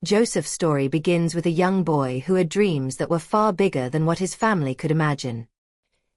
Joseph's story begins with a young boy who had dreams that were far bigger than what his family could imagine.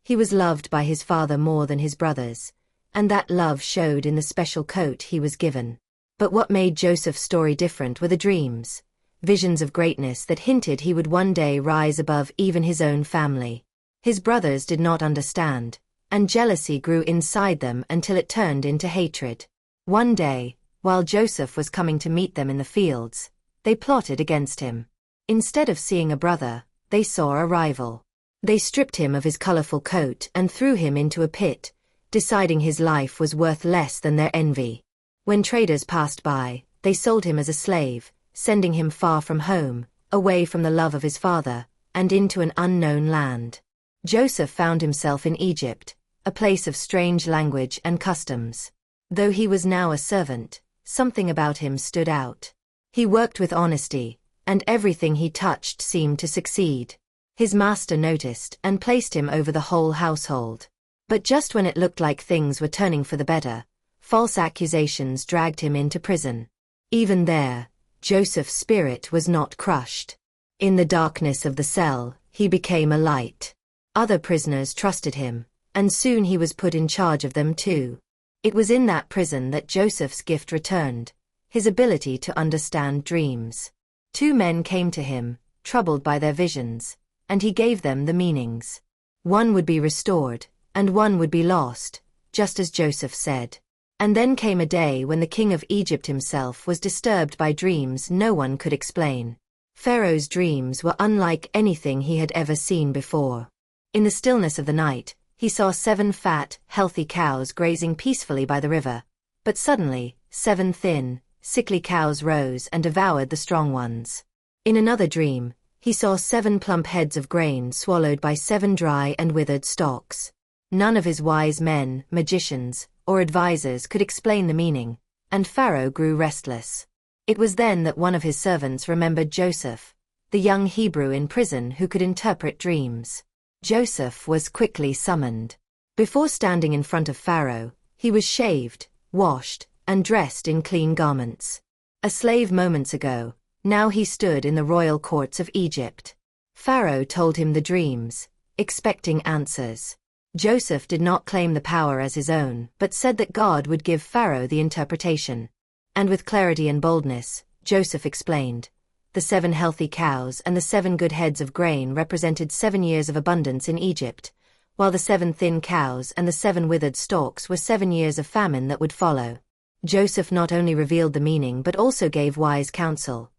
He was loved by his father more than his brothers, and that love showed in the special coat he was given. But what made Joseph's story different were the dreams, visions of greatness that hinted he would one day rise above even his own family. His brothers did not understand, and jealousy grew inside them until it turned into hatred. One day, while Joseph was coming to meet them in the fields, they plotted against him. Instead of seeing a brother, they saw a rival. They stripped him of his colorful coat and threw him into a pit, deciding his life was worth less than their envy. When traders passed by, they sold him as a slave, sending him far from home, away from the love of his father, and into an unknown land. Joseph found himself in Egypt, a place of strange language and customs. Though he was now a servant, something about him stood out. He worked with honesty, and everything he touched seemed to succeed. His master noticed and placed him over the whole household. But just when it looked like things were turning for the better, false accusations dragged him into prison. Even there, Joseph's spirit was not crushed. In the darkness of the cell, he became a light. Other prisoners trusted him, and soon he was put in charge of them too. It was in that prison that Joseph's gift returned, his ability to understand dreams. Two men came to him, troubled by their visions, and he gave them the meanings. One would be restored, and one would be lost, just as Joseph said. And then came a day when the king of Egypt himself was disturbed by dreams no one could explain. Pharaoh's dreams were unlike anything he had ever seen before. In the stillness of the night, he saw 7 fat, healthy cows grazing peacefully by the river. But suddenly, 7 thin, sickly cows rose and devoured the strong ones. In another dream, he saw 7 plump heads of grain swallowed by 7 dry and withered stalks. None of his wise men, magicians, or advisors could explain the meaning, and Pharaoh grew restless. It was then that one of his servants remembered Joseph, the young Hebrew in prison who could interpret dreams. Joseph was quickly summoned. Before standing in front of Pharaoh, he was shaved, washed, and dressed in clean garments. A slave moments ago, now he stood in the royal courts of Egypt. Pharaoh told him the dreams, expecting answers. Joseph did not claim the power as his own, but said that God would give Pharaoh the interpretation. And with clarity and boldness, Joseph explained. The 7 healthy cows and the 7 good heads of grain represented 7 years of abundance in Egypt, while the 7 thin cows and the 7 withered stalks were 7 years of famine that would follow. Joseph not only revealed the meaning but also gave wise counsel.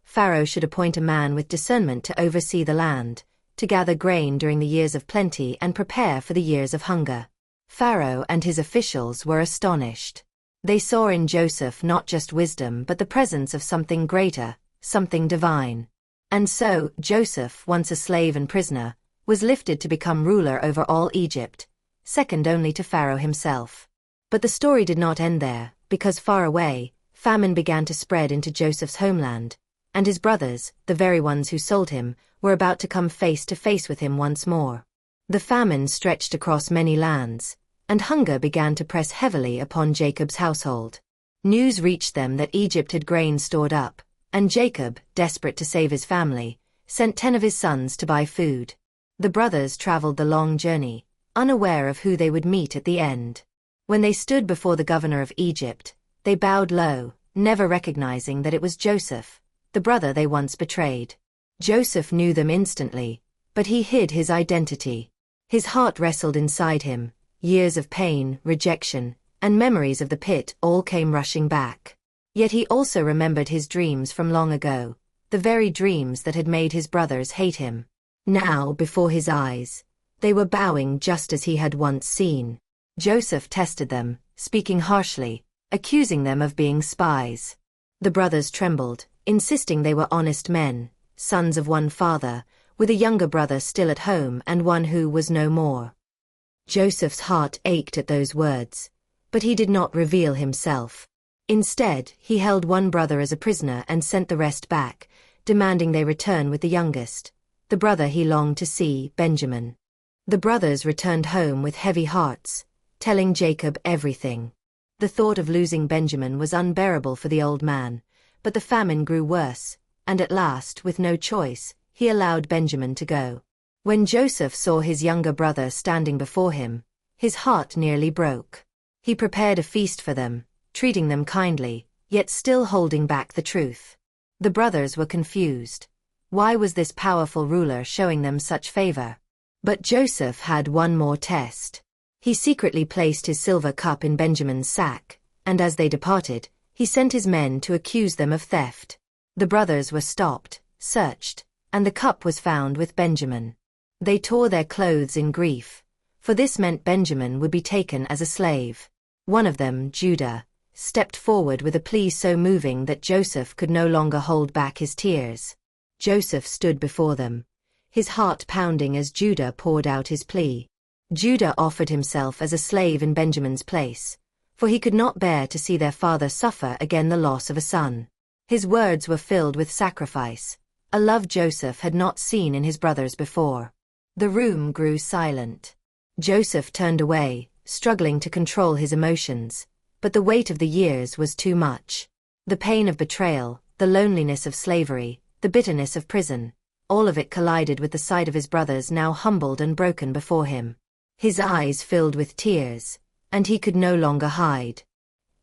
Pharaoh should appoint a man with discernment to oversee the land, to gather grain during the years of plenty and prepare for the years of hunger. Pharaoh and his officials were astonished. They saw in Joseph not just wisdom but the presence of something greater, something divine. And so, Joseph, once a slave and prisoner, was lifted to become ruler over all Egypt, second only to Pharaoh himself. But the story did not end there, because far away, famine began to spread into Joseph's homeland, and his brothers, the very ones who sold him, were about to come face to face with him once more. The famine stretched across many lands, and hunger began to press heavily upon Jacob's household. News reached them that Egypt had grain stored up, and Jacob, desperate to save his family, sent 10 of his sons to buy food. The brothers traveled the long journey, unaware of who they would meet at the end. When they stood before the governor of Egypt, they bowed low, never recognizing that it was Joseph, the brother they once betrayed. Joseph knew them instantly, but he hid his identity. His heart wrestled inside him, years of pain, rejection, and memories of the pit all came rushing back. Yet he also remembered his dreams from long ago, the very dreams that had made his brothers hate him. Now, before his eyes, they were bowing just as he had once seen. Joseph tested them, speaking harshly, accusing them of being spies. The brothers trembled, insisting they were honest men, sons of one father, with a younger brother still at home and one who was no more. Joseph's heart ached at those words, but he did not reveal himself. Instead, he held one brother as a prisoner and sent the rest back, demanding they return with the youngest, the brother he longed to see, Benjamin. The brothers returned home with heavy hearts, telling Jacob everything. The thought of losing Benjamin was unbearable for the old man, but the famine grew worse, and at last, with no choice, he allowed Benjamin to go. When Joseph saw his younger brother standing before him, his heart nearly broke. He prepared a feast for them, treating them kindly, yet still holding back the truth. The brothers were confused. Why was this powerful ruler showing them such favor? But Joseph had one more test. He secretly placed his silver cup in Benjamin's sack, and as they departed, he sent his men to accuse them of theft. The brothers were stopped, searched, and the cup was found with Benjamin. They tore their clothes in grief, for this meant Benjamin would be taken as a slave. One of them, Judah, stepped forward with a plea so moving that Joseph could no longer hold back his tears. Joseph stood before them, his heart pounding as Judah poured out his plea. Judah offered himself as a slave in Benjamin's place, for he could not bear to see their father suffer again the loss of a son. His words were filled with sacrifice, a love Joseph had not seen in his brothers before. The room grew silent. Joseph turned away, struggling to control his emotions, but the weight of the years was too much. The pain of betrayal, the loneliness of slavery, the bitterness of prison, all of it collided with the sight of his brothers now humbled and broken before him. His eyes filled with tears, and he could no longer hide.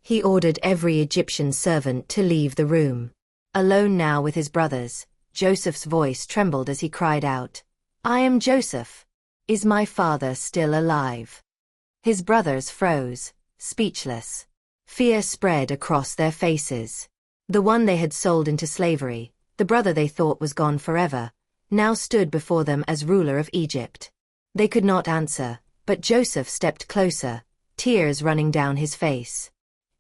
He ordered every Egyptian servant to leave the room. Alone now with his brothers, Joseph's voice trembled as he cried out, "I am Joseph. Is my father still alive?" His brothers froze, speechless. Fear spread across their faces. The one they had sold into slavery, the brother they thought was gone forever, now stood before them as ruler of Egypt. They could not answer, but Joseph stepped closer, tears running down his face.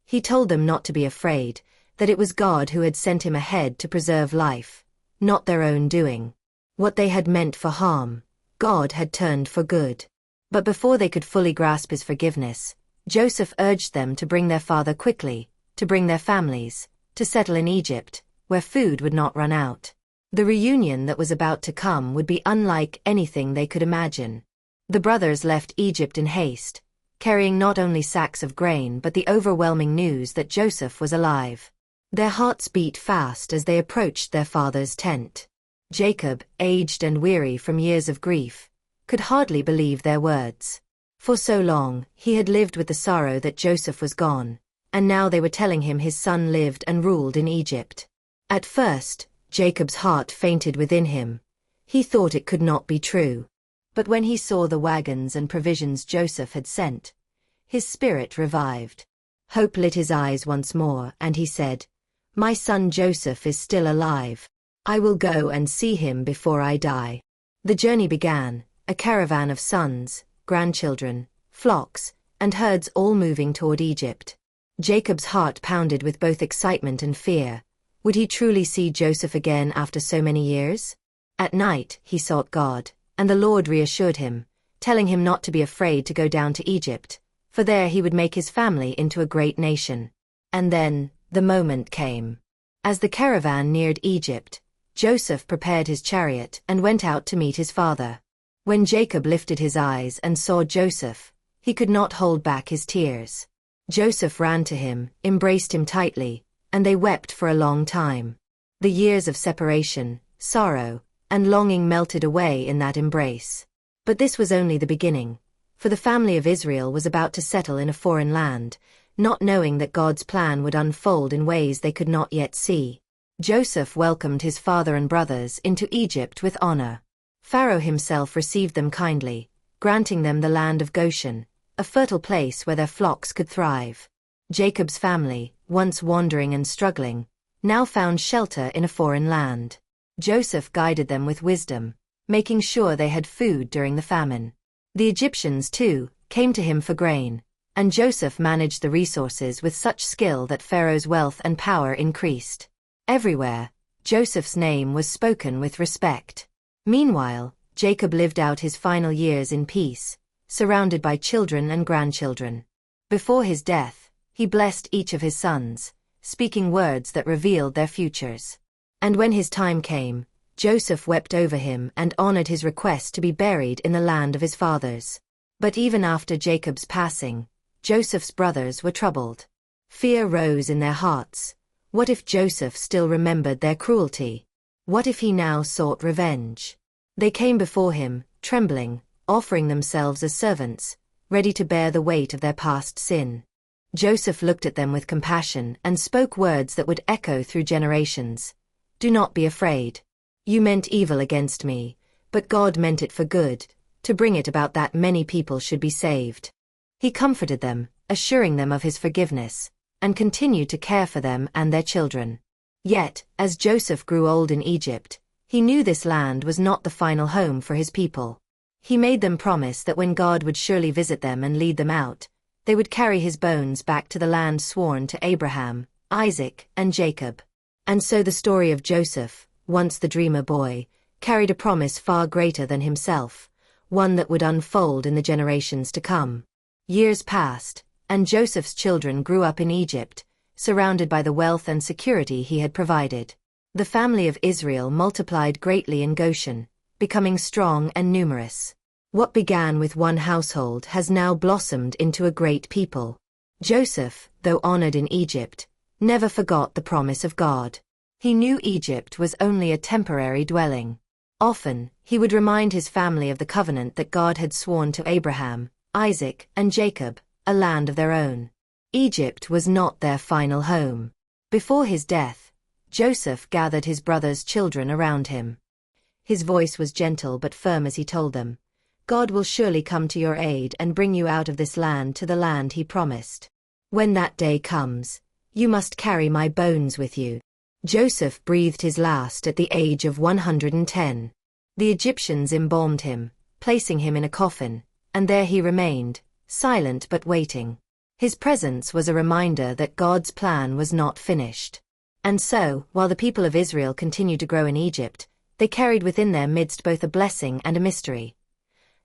He told them not to be afraid, that it was God who had sent him ahead to preserve life, not their own doing. What they had meant for harm, God had turned for good. But before they could fully grasp his forgiveness, Joseph urged them to bring their father quickly, to bring their families, to settle in Egypt, where food would not run out. The reunion that was about to come would be unlike anything they could imagine. The brothers left Egypt in haste, carrying not only sacks of grain but the overwhelming news that Joseph was alive. Their hearts beat fast as they approached their father's tent. Jacob, aged and weary from years of grief, could hardly believe their words. For so long, he had lived with the sorrow that Joseph was gone, and now they were telling him his son lived and ruled in Egypt. At first, Jacob's heart fainted within him. He thought it could not be true. But when he saw the wagons and provisions Joseph had sent, his spirit revived. Hope lit his eyes once more, and he said, "My son Joseph is still alive. I will go and see him before I die." The journey began, a caravan of sons, grandchildren, flocks, and herds all moving toward Egypt. Jacob's heart pounded with both excitement and fear. Would he truly see Joseph again after so many years? At night, he sought God, and the Lord reassured him, telling him not to be afraid to go down to Egypt, for there he would make his family into a great nation. And then, the moment came. As the caravan neared Egypt, Joseph prepared his chariot and went out to meet his father. When Jacob lifted his eyes and saw Joseph, he could not hold back his tears. Joseph ran to him, embraced him tightly, and they wept for a long time. The years of separation, sorrow, and longing melted away in that embrace. But this was only the beginning, for the family of Israel was about to settle in a foreign land, not knowing that God's plan would unfold in ways they could not yet see. Joseph welcomed his father and brothers into Egypt with honor. Pharaoh himself received them kindly, granting them the land of Goshen, a fertile place where their flocks could thrive. Jacob's family, once wandering and struggling, now found shelter in a foreign land. Joseph guided them with wisdom, making sure they had food during the famine. The Egyptians, too, came to him for grain, and Joseph managed the resources with such skill that Pharaoh's wealth and power increased. Everywhere, Joseph's name was spoken with respect. Meanwhile, Jacob lived out his final years in peace, surrounded by children and grandchildren. Before his death, he blessed each of his sons, speaking words that revealed their futures. And when his time came, Joseph wept over him and honored his request to be buried in the land of his fathers. But even after Jacob's passing, Joseph's brothers were troubled. Fear rose in their hearts. What if Joseph still remembered their cruelty? What if he now sought revenge? They came before him, trembling, offering themselves as servants, ready to bear the weight of their past sin. Joseph looked at them with compassion and spoke words that would echo through generations. Do not be afraid. You meant evil against me, but God meant it for good, to bring it about that many people should be saved. He comforted them, assuring them of his forgiveness, and continued to care for them and their children. Yet, as Joseph grew old in Egypt, he knew this land was not the final home for his people. He made them promise that when God would surely visit them and lead them out, they would carry his bones back to the land sworn to Abraham, Isaac, and Jacob. And so the story of Joseph, once the dreamer boy, carried a promise far greater than himself, one that would unfold in the generations to come. Years passed, and Joseph's children grew up in Egypt, surrounded by the wealth and security he had provided. The family of Israel multiplied greatly in Goshen, becoming strong and numerous. What began with one household has now blossomed into a great people. Joseph, though honored in Egypt, never forgot the promise of God. He knew Egypt was only a temporary dwelling. Often, he would remind his family of the covenant that God had sworn to Abraham, Isaac, and Jacob, a land of their own. Egypt was not their final home. Before his death, Joseph gathered his brothers' children around him. His voice was gentle but firm as he told them, God will surely come to your aid and bring you out of this land to the land he promised. When that day comes, you must carry my bones with you. Joseph breathed his last at the age of 110. The Egyptians embalmed him, placing him in a coffin, and there he remained, silent but waiting. His presence was a reminder that God's plan was not finished. And so, while the people of Israel continued to grow in Egypt, they carried within their midst both a blessing and a mystery.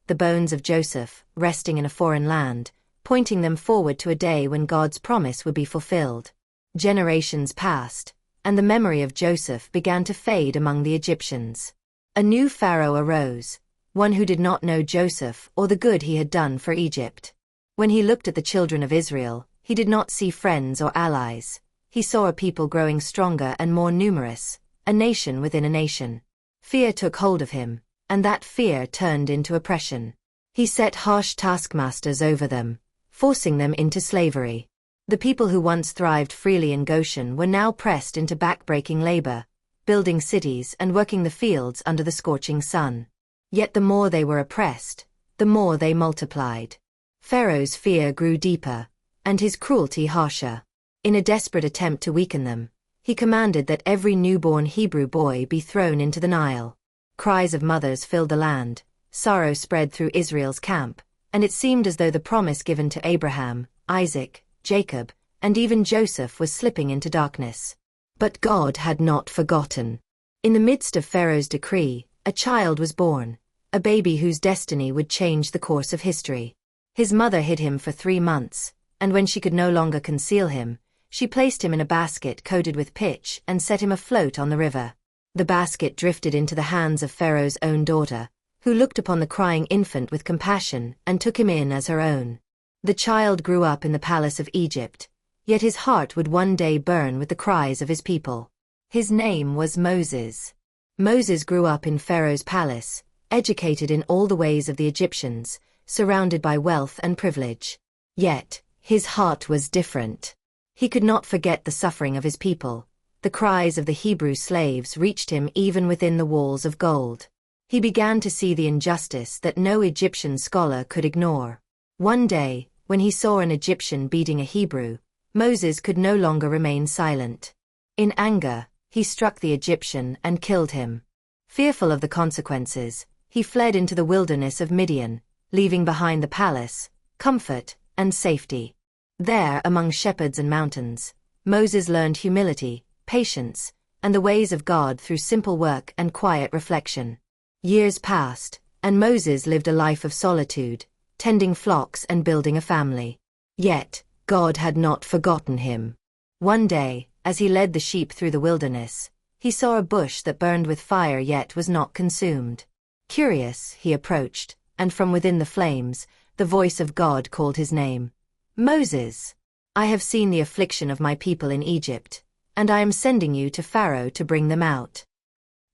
The bones of Joseph, resting in a foreign land, pointing them forward to a day when God's promise would be fulfilled. Generations passed, and the memory of Joseph began to fade among the Egyptians. A new pharaoh arose, one who did not know Joseph or the good he had done for Egypt. When he looked at the children of Israel, he did not see friends or allies. He saw a people growing stronger and more numerous, a nation within a nation. Fear took hold of him, and that fear turned into oppression. He set harsh taskmasters over them, forcing them into slavery. The people who once thrived freely in Goshen were now pressed into backbreaking labor, building cities and working the fields under the scorching sun. Yet the more they were oppressed, the more they multiplied. Pharaoh's fear grew deeper, and his cruelty harsher. In a desperate attempt to weaken them, he commanded that every newborn Hebrew boy be thrown into the Nile. Cries of mothers filled the land, sorrow spread through Israel's camp, and it seemed as though the promise given to Abraham, Isaac, Jacob, and even Joseph was slipping into darkness. But God had not forgotten. In the midst of Pharaoh's decree, a child was born, a baby whose destiny would change the course of history. His mother hid him for 3 months, and when she could no longer conceal him, she placed him in a basket coated with pitch and set him afloat on the river. The basket drifted into the hands of Pharaoh's own daughter, who looked upon the crying infant with compassion and took him in as her own. The child grew up in the palace of Egypt, yet his heart would one day burn with the cries of his people. His name was Moses. Moses grew up in Pharaoh's palace, educated in all the ways of the Egyptians, surrounded by wealth and privilege. Yet, his heart was different. He could not forget the suffering of his people. The cries of the Hebrew slaves reached him even within the walls of gold. He began to see the injustice that no Egyptian scholar could ignore. One day, when he saw an Egyptian beating a Hebrew, Moses could no longer remain silent. In anger, he struck the Egyptian and killed him. Fearful of the consequences, he fled into the wilderness of Midian, leaving behind the palace, comfort, and safety. There, among shepherds and mountains, Moses learned humility, patience, and the ways of God through simple work and quiet reflection. Years passed, and Moses lived a life of solitude, tending flocks and building a family. Yet, God had not forgotten him. One day, as he led the sheep through the wilderness, he saw a bush that burned with fire yet was not consumed. Curious, he approached, and from within the flames, the voice of God called his name. Moses, I have seen the affliction of my people in Egypt, and I am sending you to Pharaoh to bring them out.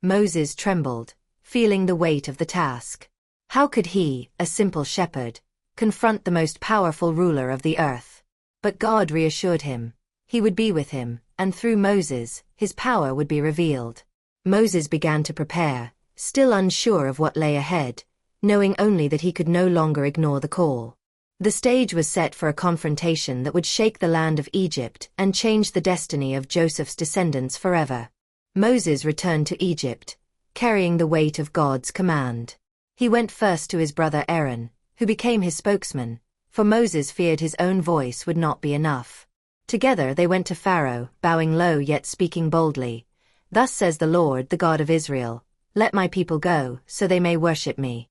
Moses trembled, feeling the weight of the task. How could he, a simple shepherd, confront the most powerful ruler of the earth? But God reassured him. He would be with him, and through Moses, his power would be revealed. Moses began to prepare, still unsure of what lay ahead, knowing only that he could no longer ignore the call. The stage was set for a confrontation that would shake the land of Egypt and change the destiny of Joseph's descendants forever. Moses returned to Egypt, carrying the weight of God's command. He went first to his brother Aaron, who became his spokesman, for Moses feared his own voice would not be enough. Together they went to Pharaoh, bowing low yet speaking boldly. "Thus says the Lord, the God of Israel, let my people go, so they may worship me."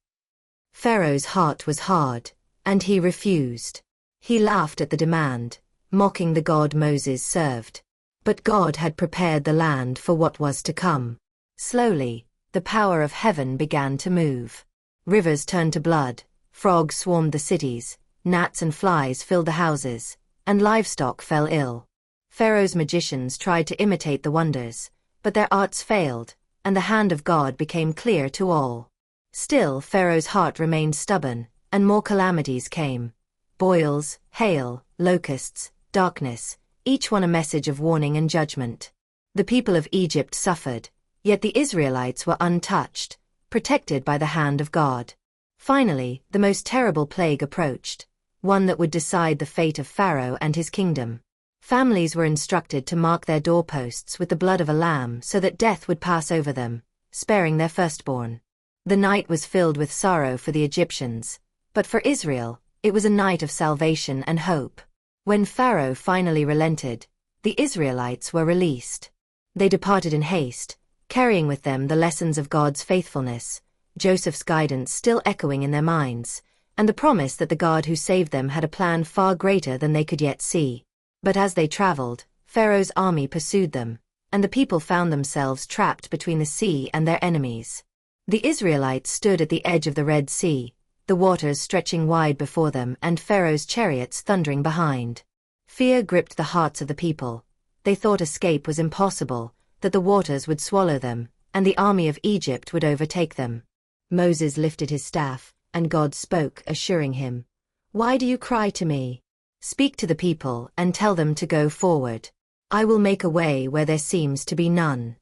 Pharaoh's heart was hard, and he refused. He laughed at the demand, mocking the God Moses served. But God had prepared the land for what was to come. Slowly, the power of heaven began to move. Rivers turned to blood, frogs swarmed the cities, gnats and flies filled the houses, and livestock fell ill. Pharaoh's magicians tried to imitate the wonders, but their arts failed, and the hand of God became clear to all. Still, Pharaoh's heart remained stubborn, and more calamities came. Boils, hail, locusts, darkness, each one a message of warning and judgment. The people of Egypt suffered, yet the Israelites were untouched, protected by the hand of God. Finally, the most terrible plague approached, one that would decide the fate of Pharaoh and his kingdom. Families were instructed to mark their doorposts with the blood of a lamb so that death would pass over them, sparing their firstborn. The night was filled with sorrow for the Egyptians, but for Israel, it was a night of salvation and hope. When Pharaoh finally relented, the Israelites were released. They departed in haste, carrying with them the lessons of God's faithfulness, Joseph's guidance still echoing in their minds, and the promise that the God who saved them had a plan far greater than they could yet see. But as they traveled, Pharaoh's army pursued them, and the people found themselves trapped between the sea and their enemies. The Israelites stood at the edge of the Red Sea, the waters stretching wide before them and Pharaoh's chariots thundering behind. Fear gripped the hearts of the people. They thought escape was impossible, that the waters would swallow them, and the army of Egypt would overtake them. Moses lifted his staff, and God spoke, assuring him, "Why do you cry to me? Speak to the people and tell them to go forward. I will make a way where there seems to be none."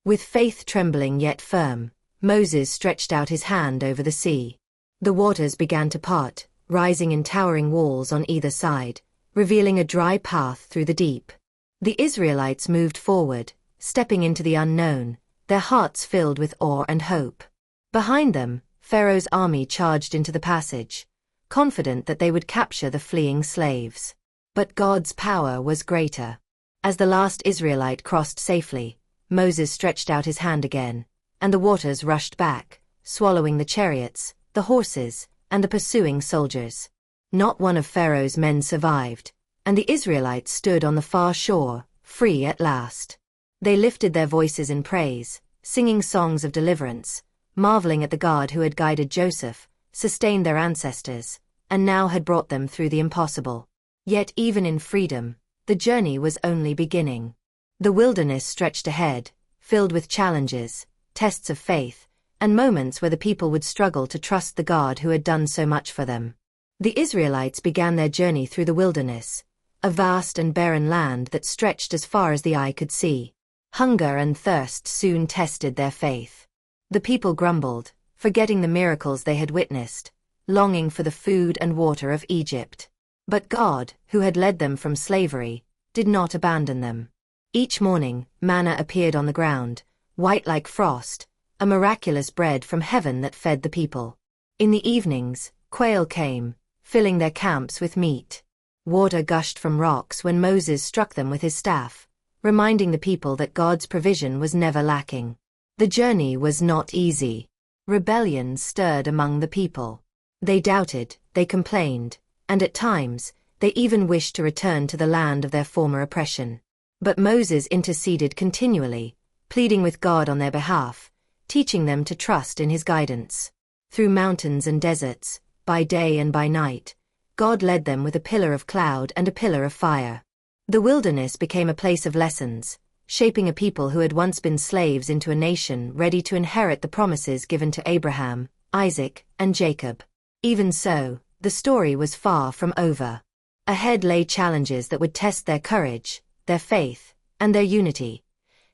With faith trembling yet firm, Moses stretched out his hand over the sea. The waters began to part, rising in towering walls on either side, revealing a dry path through the deep. The Israelites moved forward, stepping into the unknown, their hearts filled with awe and hope. Behind them, Pharaoh's army charged into the passage, confident that they would capture the fleeing slaves. But God's power was greater. As the last Israelite crossed safely, Moses stretched out his hand again, and the waters rushed back, swallowing the chariots, the horses, and the pursuing soldiers. Not one of Pharaoh's men survived, and the Israelites stood on the far shore, free at last. They lifted their voices in praise, singing songs of deliverance, marveling at the God who had guided Joseph, sustained their ancestors, and now had brought them through the impossible. Yet even in freedom, the journey was only beginning. The wilderness stretched ahead, filled with challenges, tests of faith, and moments where the people would struggle to trust the God who had done so much for them. The Israelites began their journey through the wilderness, a vast and barren land that stretched as far as the eye could see. Hunger and thirst soon tested their faith. The people grumbled, forgetting the miracles they had witnessed, longing for the food and water of Egypt. But God, who had led them from slavery, did not abandon them. Each morning, manna appeared on the ground, white like frost, a miraculous bread from heaven that fed the people. In the evenings, quail came, filling their camps with meat. Water gushed from rocks when Moses struck them with his staff, reminding the people that God's provision was never lacking. The journey was not easy. Rebellion stirred among the people. They doubted, they complained, and at times, they even wished to return to the land of their former oppression. But Moses interceded continually, pleading with God on their behalf, teaching them to trust in his guidance. Through mountains and deserts, by day and by night, God led them with a pillar of cloud and a pillar of fire. The wilderness became a place of lessons, shaping a people who had once been slaves into a nation ready to inherit the promises given to Abraham, Isaac, and Jacob. Even so, the story was far from over. Ahead lay challenges that would test their courage, their faith, and their unity.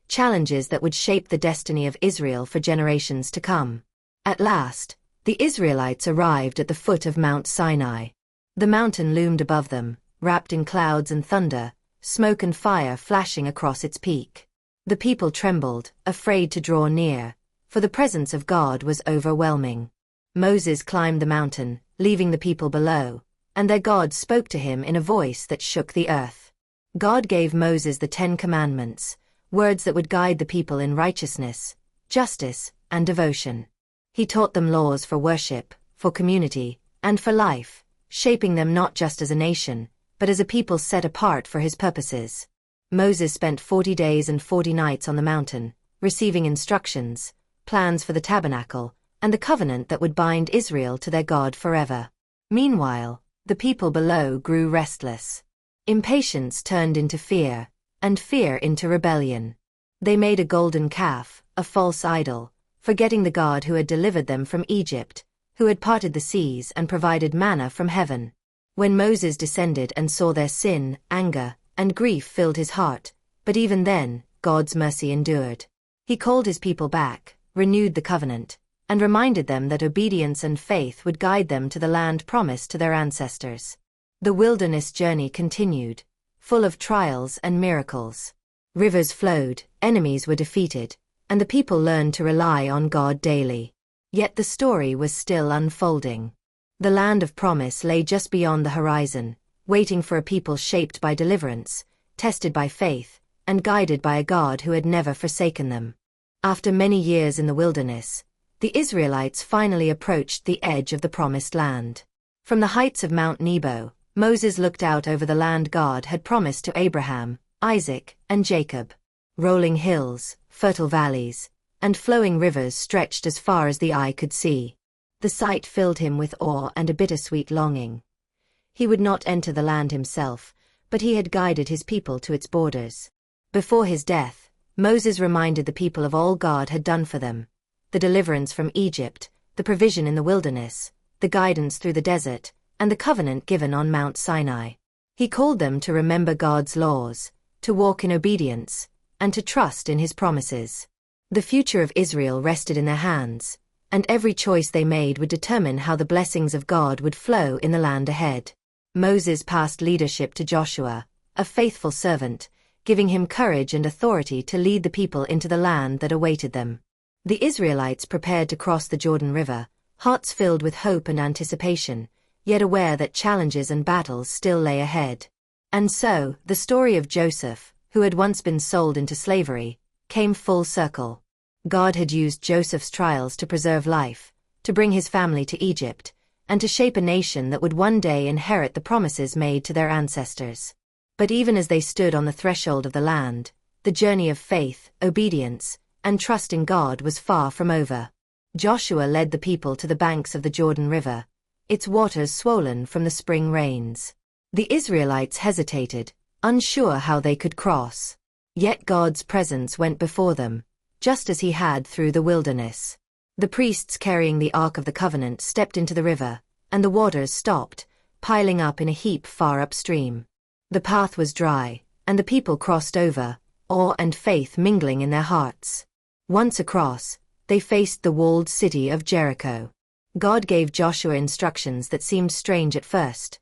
Challenges that would shape the destiny of Israel for generations to come. At last, the Israelites arrived at the foot of Mount Sinai. The mountain loomed above them, wrapped in clouds and thunder, smoke and fire flashing across its peak. The people trembled, afraid to draw near, for the presence of God was overwhelming. Moses climbed the mountain, leaving the people below, and their God spoke to him in a voice that shook the earth. God gave Moses the 10 Commandments, words that would guide the people in righteousness, justice, and devotion. He taught them laws for worship, for community, and for life, shaping them not just as a nation, but as a people set apart for his purposes. Moses spent 40 days and 40 nights on the mountain, receiving instructions, plans for the tabernacle, and the covenant that would bind Israel to their God forever. Meanwhile, the people below grew restless. Impatience turned into fear, and fear into rebellion. They made a golden calf, a false idol, forgetting the God who had delivered them from Egypt, who had parted the seas and provided manna from heaven. When Moses descended and saw their sin, anger, and grief filled his heart, but even then, God's mercy endured. He called his people back, renewed the covenant, and reminded them that obedience and faith would guide them to the land promised to their ancestors. The wilderness journey continued, full of trials and miracles. Rivers flowed, enemies were defeated, and the people learned to rely on God daily. Yet the story was still unfolding. The land of promise lay just beyond the horizon, waiting for a people shaped by deliverance, tested by faith, and guided by a God who had never forsaken them. After many years in the wilderness, the Israelites finally approached the edge of the promised land. From the heights of Mount Nebo, Moses looked out over the land God had promised to Abraham, Isaac, and Jacob. Rolling hills, fertile valleys, and flowing rivers stretched as far as the eye could see. The sight filled him with awe and a bittersweet longing. He would not enter the land himself, but he had guided his people to its borders. Before his death, Moses reminded the people of all God had done for them: the deliverance from Egypt, the provision in the wilderness, the guidance through the desert, and the covenant given on Mount Sinai. He called them to remember God's laws, to walk in obedience, and to trust in his promises. The future of Israel rested in their hands, and every choice they made would determine how the blessings of God would flow in the land ahead. Moses passed leadership to Joshua, a faithful servant, giving him courage and authority to lead the people into the land that awaited them. The Israelites prepared to cross the Jordan River, hearts filled with hope and anticipation, yet aware that challenges and battles still lay ahead. And so, the story of Joseph, who had once been sold into slavery, came full circle. God had used Joseph's trials to preserve life, to bring his family to Egypt, and to shape a nation that would one day inherit the promises made to their ancestors. But even as they stood on the threshold of the land, the journey of faith, obedience, and trust in God was far from over. Joshua led the people to the banks of the Jordan River, its waters swollen from the spring rains. The Israelites hesitated, unsure how they could cross. Yet God's presence went before them, just as he had through the wilderness. The priests carrying the Ark of the Covenant stepped into the river, and the waters stopped, piling up in a heap far upstream. The path was dry, and the people crossed over, awe and faith mingling in their hearts. Once across, they faced the walled city of Jericho. God gave Joshua instructions that seemed strange at first: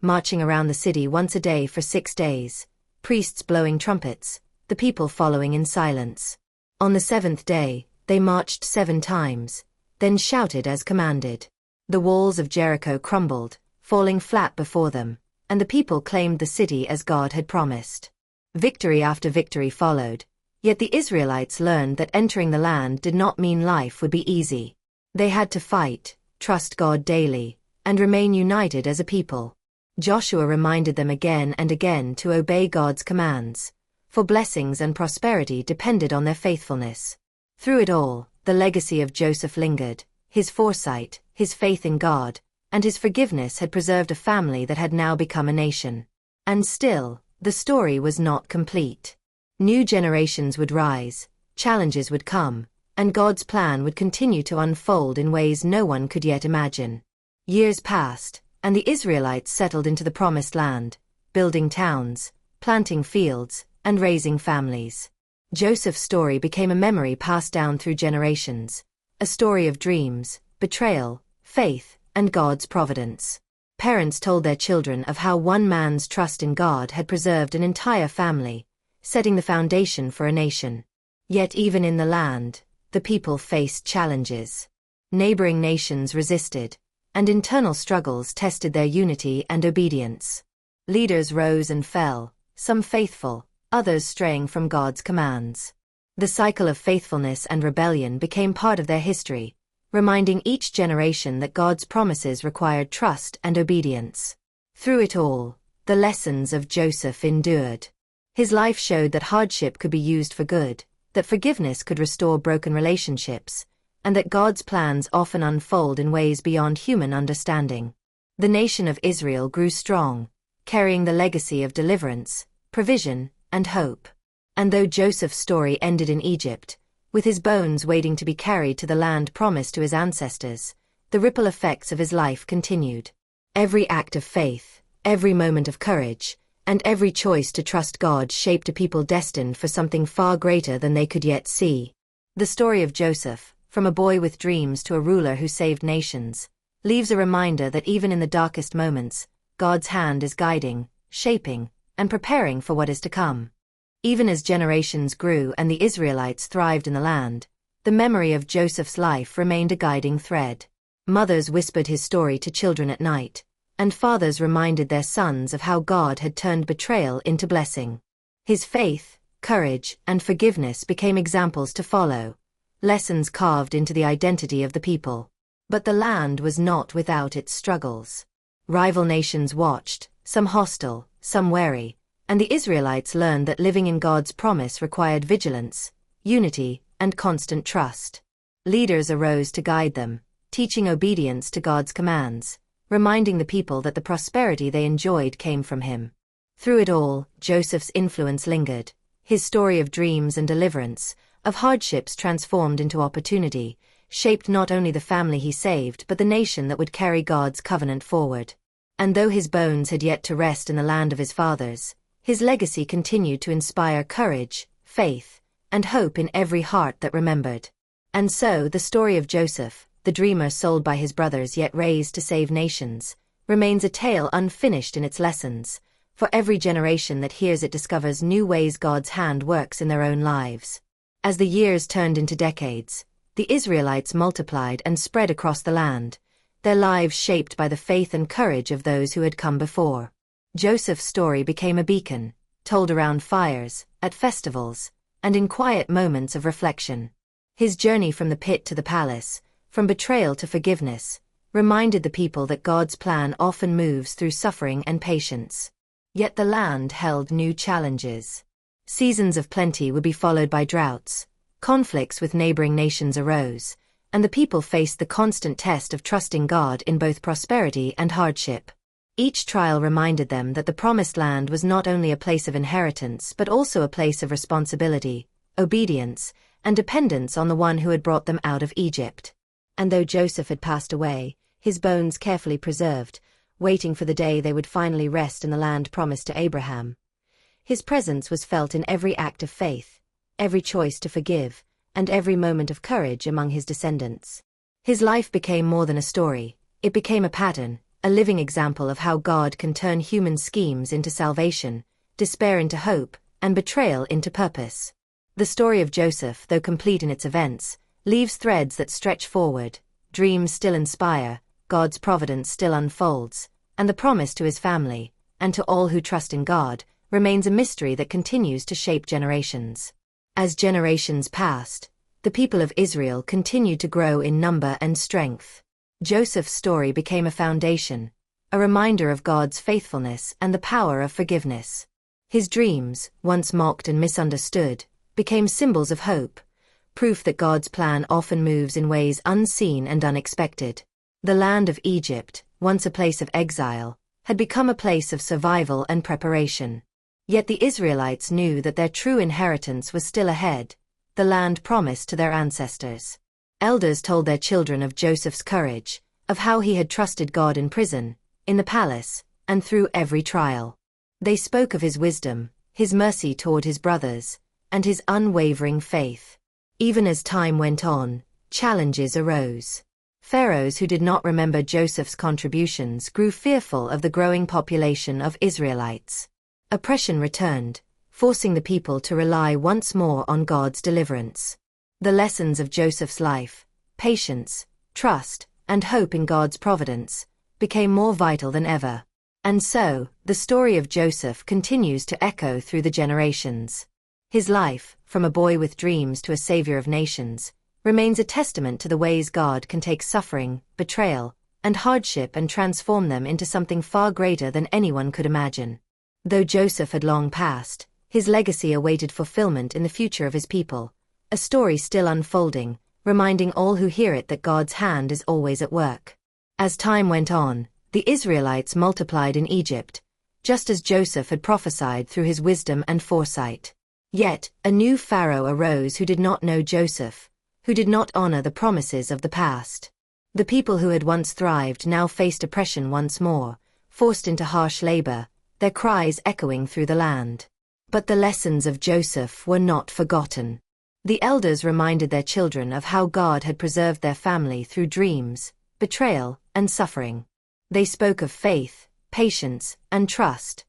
marching around the city once a day for 6 days, priests blowing trumpets, the people following in silence. On the 7th day, they marched 7 times, then shouted as commanded. The walls of Jericho crumbled, falling flat before them, and the people claimed the city as God had promised. Victory after victory followed, yet the Israelites learned that entering the land did not mean life would be easy. They had to fight, trust God daily, and remain united as a people. Joshua reminded them again and again to obey God's commands, for blessings and prosperity depended on their faithfulness. Through it all, the legacy of Joseph lingered: his foresight, his faith in God, and his forgiveness had preserved a family that had now become a nation. And still, the story was not complete. New generations would rise, challenges would come, and God's plan would continue to unfold in ways no one could yet imagine. Years passed, and the Israelites settled into the Promised Land, building towns, planting fields, and raising families. Joseph's story became a memory passed down through generations, a story of dreams, betrayal, faith, and God's providence. Parents told their children of how one man's trust in God had preserved an entire family, setting the foundation for a nation. Yet even in the land, the people faced challenges. Neighboring nations resisted, and internal struggles tested their unity and obedience. Leaders rose and fell, some faithful, others straying from God's commands. The cycle of faithfulness and rebellion became part of their history, reminding each generation that God's promises required trust and obedience. Through it all, the lessons of Joseph endured. His life showed that hardship could be used for good, that forgiveness could restore broken relationships, and that God's plans often unfold in ways beyond human understanding. The nation of Israel grew strong, carrying the legacy of deliverance, provision, and hope. And though Joseph's story ended in Egypt, with his bones waiting to be carried to the land promised to his ancestors, the ripple effects of his life continued. Every act of faith, every moment of courage, and every choice to trust God shaped a people destined for something far greater than they could yet see. The story of Joseph, from a boy with dreams to a ruler who saved nations, leaves a reminder that even in the darkest moments, God's hand is guiding, shaping, and preparing for what is to come. Even as generations grew and the Israelites thrived in the land, the memory of Joseph's life remained a guiding thread. Mothers whispered his story to children at night, and fathers reminded their sons of how God had turned betrayal into blessing. His faith, courage, and forgiveness became examples to follow, lessons carved into the identity of the people. But the land was not without its struggles. Rival nations watched, some hostile, some wary, and the Israelites learned that living in God's promise required vigilance, unity, and constant trust. Leaders arose to guide them, teaching obedience to God's commands, reminding the people that the prosperity they enjoyed came from Him. Through it all, Joseph's influence lingered. His story of dreams and deliverance, of hardships transformed into opportunity, shaped not only the family he saved but the nation that would carry God's covenant forward. And though his bones had yet to rest in the land of his fathers, his legacy continued to inspire courage, faith, and hope in every heart that remembered. And so the story of Joseph, the dreamer sold by his brothers yet raised to save nations, remains a tale unfinished in its lessons, for every generation that hears it discovers new ways God's hand works in their own lives. As the years turned into decades, the Israelites multiplied and spread across the land, their lives shaped by the faith and courage of those who had come before. Joseph's story became a beacon, told around fires, at festivals, and in quiet moments of reflection. His journey from the pit to the palace, from betrayal to forgiveness, reminded the people that God's plan often moves through suffering and patience. Yet the land held new challenges. Seasons of plenty would be followed by droughts, conflicts with neighboring nations arose, and the people faced the constant test of trusting God in both prosperity and hardship. Each trial reminded them that the Promised Land was not only a place of inheritance but also a place of responsibility, obedience, and dependence on the one who had brought them out of Egypt. And though Joseph had passed away, his bones carefully preserved, waiting for the day they would finally rest in the land promised to Abraham, his presence was felt in every act of faith, every choice to forgive, and every moment of courage among his descendants. His life became more than a story, it became a pattern, a living example of how God can turn human schemes into salvation, despair into hope, and betrayal into purpose. The story of Joseph, though complete in its events, leaves threads that stretch forward, dreams still inspire, God's providence still unfolds, and the promise to his family, and to all who trust in God, remains a mystery that continues to shape generations. As generations passed, the people of Israel continued to grow in number and strength. Joseph's story became a foundation, a reminder of God's faithfulness and the power of forgiveness. His dreams, once mocked and misunderstood, became symbols of hope, proof that God's plan often moves in ways unseen and unexpected. The land of Egypt, once a place of exile, had become a place of survival and preparation. Yet the Israelites knew that their true inheritance was still ahead, the land promised to their ancestors. Elders told their children of Joseph's courage, of how he had trusted God in prison, in the palace, and through every trial. They spoke of his wisdom, his mercy toward his brothers, and his unwavering faith. Even as time went on, challenges arose. Pharaohs who did not remember Joseph's contributions grew fearful of the growing population of Israelites. Oppression returned, forcing the people to rely once more on God's deliverance. The lessons of Joseph's life, patience, trust, and hope in God's providence, became more vital than ever. And so, the story of Joseph continues to echo through the generations. His life, from a boy with dreams to a savior of nations, remains a testament to the ways God can take suffering, betrayal, and hardship and transform them into something far greater than anyone could imagine. Though Joseph had long passed, his legacy awaited fulfillment in the future of his people, a story still unfolding, reminding all who hear it that God's hand is always at work. As time went on, the Israelites multiplied in Egypt, just as Joseph had prophesied through his wisdom and foresight. Yet, a new Pharaoh arose who did not know Joseph, who did not honor the promises of the past. The people who had once thrived now faced oppression once more, forced into harsh labor, their cries echoing through the land. But the lessons of Joseph were not forgotten. The elders reminded their children of how God had preserved their family through dreams, betrayal, and suffering. They spoke of faith, patience, and trust,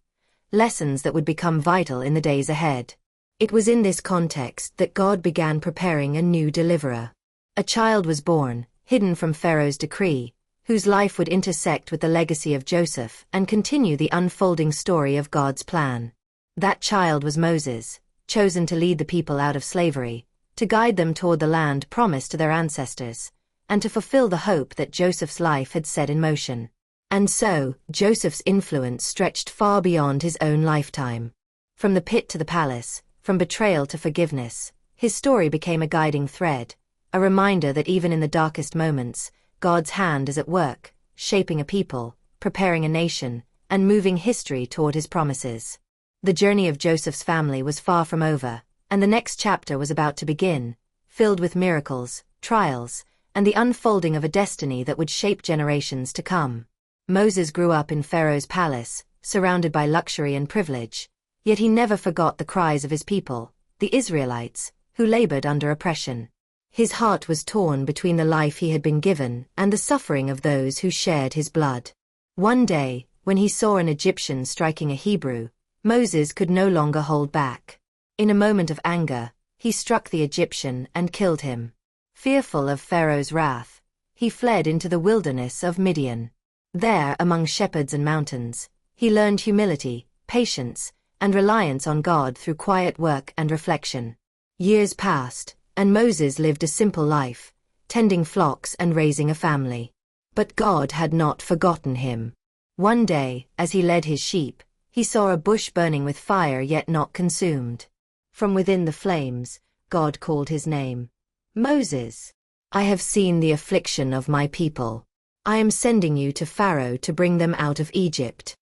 lessons that would become vital in the days ahead. It was in this context that God began preparing a new deliverer. A child was born, hidden from Pharaoh's decree, whose life would intersect with the legacy of Joseph and continue the unfolding story of God's plan. That child was Moses, chosen to lead the people out of slavery, to guide them toward the land promised to their ancestors, and to fulfill the hope that Joseph's life had set in motion. And so, Joseph's influence stretched far beyond his own lifetime. From the pit to the palace, from betrayal to forgiveness, his story became a guiding thread, a reminder that even in the darkest moments, God's hand is at work, shaping a people, preparing a nation, and moving history toward his promises. The journey of Joseph's family was far from over, and the next chapter was about to begin, filled with miracles, trials, and the unfolding of a destiny that would shape generations to come. Moses grew up in Pharaoh's palace, surrounded by luxury and privilege, yet he never forgot the cries of his people, the Israelites, who labored under oppression. His heart was torn between the life he had been given and the suffering of those who shared his blood. One day, when he saw an Egyptian striking a Hebrew, Moses could no longer hold back. In a moment of anger, he struck the Egyptian and killed him. Fearful of Pharaoh's wrath, he fled into the wilderness of Midian. There, among shepherds and mountains, he learned humility, patience, and reliance on God through quiet work and reflection. Years passed, and Moses lived a simple life, tending flocks and raising a family. But God had not forgotten him. One day, as he led his sheep, he saw a bush burning with fire yet not consumed. From within the flames, God called his name. Moses, I have seen the affliction of my people. I am sending you to Pharaoh to bring them out of Egypt.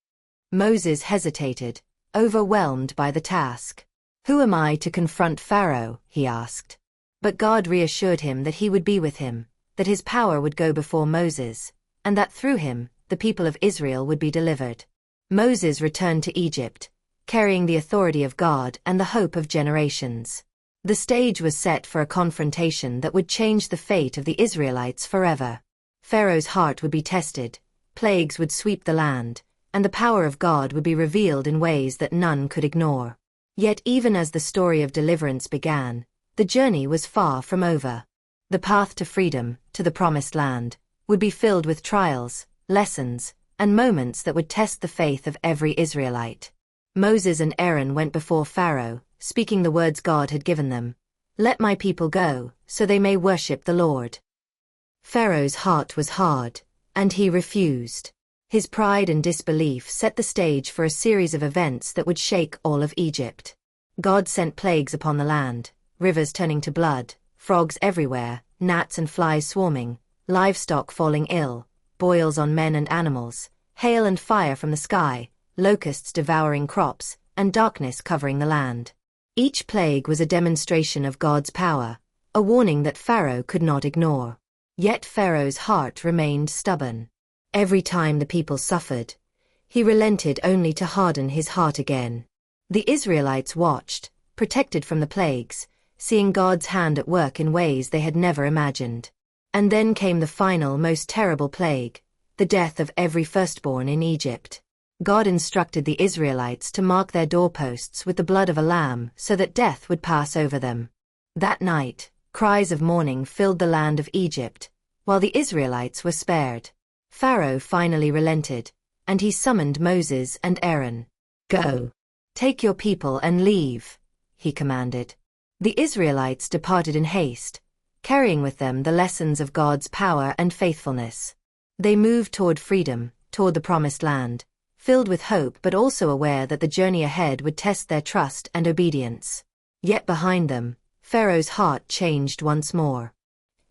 Moses hesitated, overwhelmed by the task. Who am I to confront Pharaoh? He asked. But God reassured him that he would be with him, that his power would go before Moses, and that through him, the people of Israel would be delivered. Moses returned to Egypt, carrying the authority of God and the hope of generations. The stage was set for a confrontation that would change the fate of the Israelites forever. Pharaoh's heart would be tested, plagues would sweep the land, and the power of God would be revealed in ways that none could ignore. Yet even as the story of deliverance began, the journey was far from over. The path to freedom, to the promised land, would be filled with trials, lessons, and moments that would test the faith of every Israelite. Moses and Aaron went before Pharaoh, speaking the words God had given them. Let my people go, so they may worship the Lord. Pharaoh's heart was hard, and he refused. His pride and disbelief set the stage for a series of events that would shake all of Egypt. God sent plagues upon the land, rivers turning to blood, frogs everywhere, gnats and flies swarming, livestock falling ill, boils on men and animals, hail and fire from the sky, locusts devouring crops, and darkness covering the land. Each plague was a demonstration of God's power, a warning that Pharaoh could not ignore. Yet Pharaoh's heart remained stubborn. Every time the people suffered, he relented only to harden his heart again. The Israelites watched, protected from the plagues, seeing God's hand at work in ways they had never imagined. And then came the final, most terrible plague, the death of every firstborn in Egypt. God instructed the Israelites to mark their doorposts with the blood of a lamb so that death would pass over them. That night, cries of mourning filled the land of Egypt, while the Israelites were spared. Pharaoh finally relented, and he summoned Moses and Aaron. "Go. Take your people and leave," he commanded. The Israelites departed in haste, carrying with them the lessons of God's power and faithfulness. They moved toward freedom, toward the promised land, filled with hope but also aware that the journey ahead would test their trust and obedience. Yet behind them, Pharaoh's heart changed once more.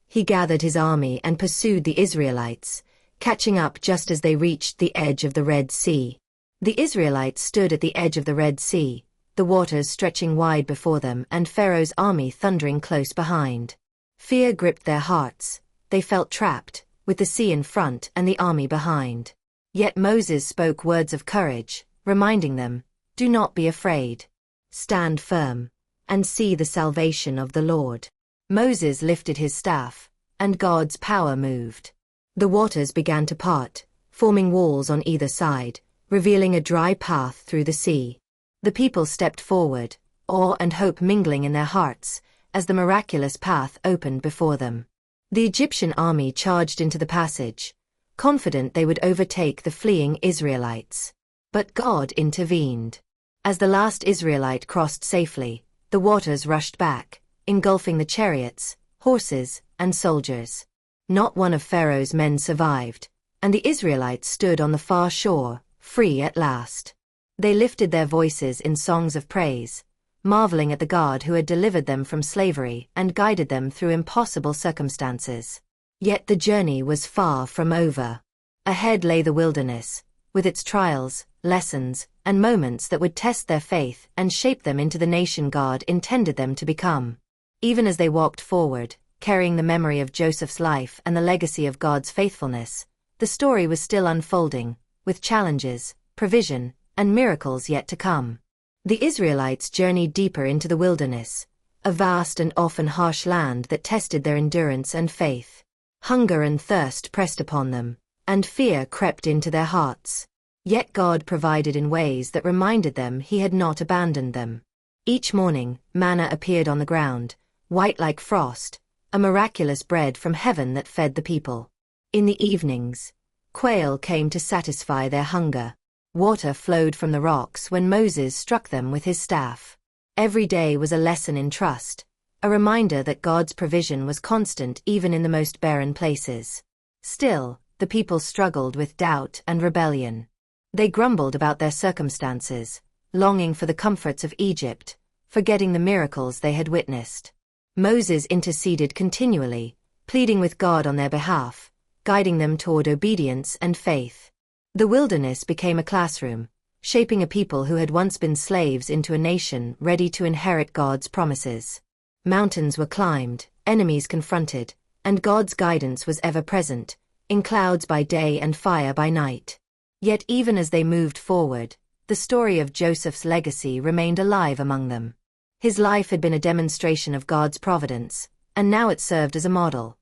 He gathered his army and pursued the Israelites, catching up just as they reached the edge of the Red Sea. The Israelites stood at the edge of the Red Sea, the waters stretching wide before them and Pharaoh's army thundering close behind. Fear gripped their hearts. They felt trapped, with the sea in front and the army behind. Yet Moses spoke words of courage, reminding them, "Do not be afraid. Stand firm, and see the salvation of the Lord." Moses lifted his staff, and God's power moved. The waters began to part, forming walls on either side, revealing a dry path through the sea. The people stepped forward, awe and hope mingling in their hearts, as the miraculous path opened before them. The Egyptian army charged into the passage, confident they would overtake the fleeing Israelites. But God intervened. As the last Israelite crossed safely, the waters rushed back, engulfing the chariots, horses, and soldiers. Not one of Pharaoh's men survived, and the Israelites stood on the far shore, free at last. They lifted their voices in songs of praise, marveling at the God who had delivered them from slavery and guided them through impossible circumstances. Yet the journey was far from over. Ahead lay the wilderness, with its trials, lessons, and moments that would test their faith and shape them into the nation God intended them to become. Even as they walked forward, carrying the memory of Joseph's life and the legacy of God's faithfulness, the story was still unfolding, with challenges, provision, and miracles yet to come. The Israelites journeyed deeper into the wilderness, a vast and often harsh land that tested their endurance and faith. Hunger and thirst pressed upon them, and fear crept into their hearts. Yet God provided in ways that reminded them He had not abandoned them. Each morning, manna appeared on the ground, white like frost, a miraculous bread from heaven that fed the people. In the evenings, quail came to satisfy their hunger. Water flowed from the rocks when Moses struck them with his staff. Every day was a lesson in trust, a reminder that God's provision was constant even in the most barren places. Still, the people struggled with doubt and rebellion. They grumbled about their circumstances, longing for the comforts of Egypt, forgetting the miracles they had witnessed. Moses interceded continually, pleading with God on their behalf, guiding them toward obedience and faith. The wilderness became a classroom, shaping a people who had once been slaves into a nation ready to inherit God's promises. Mountains were climbed, enemies confronted, and God's guidance was ever present, in clouds by day and fire by night. Yet even as they moved forward, the story of Joseph's legacy remained alive among them. His life had been a demonstration of God's providence, and now it served as a model.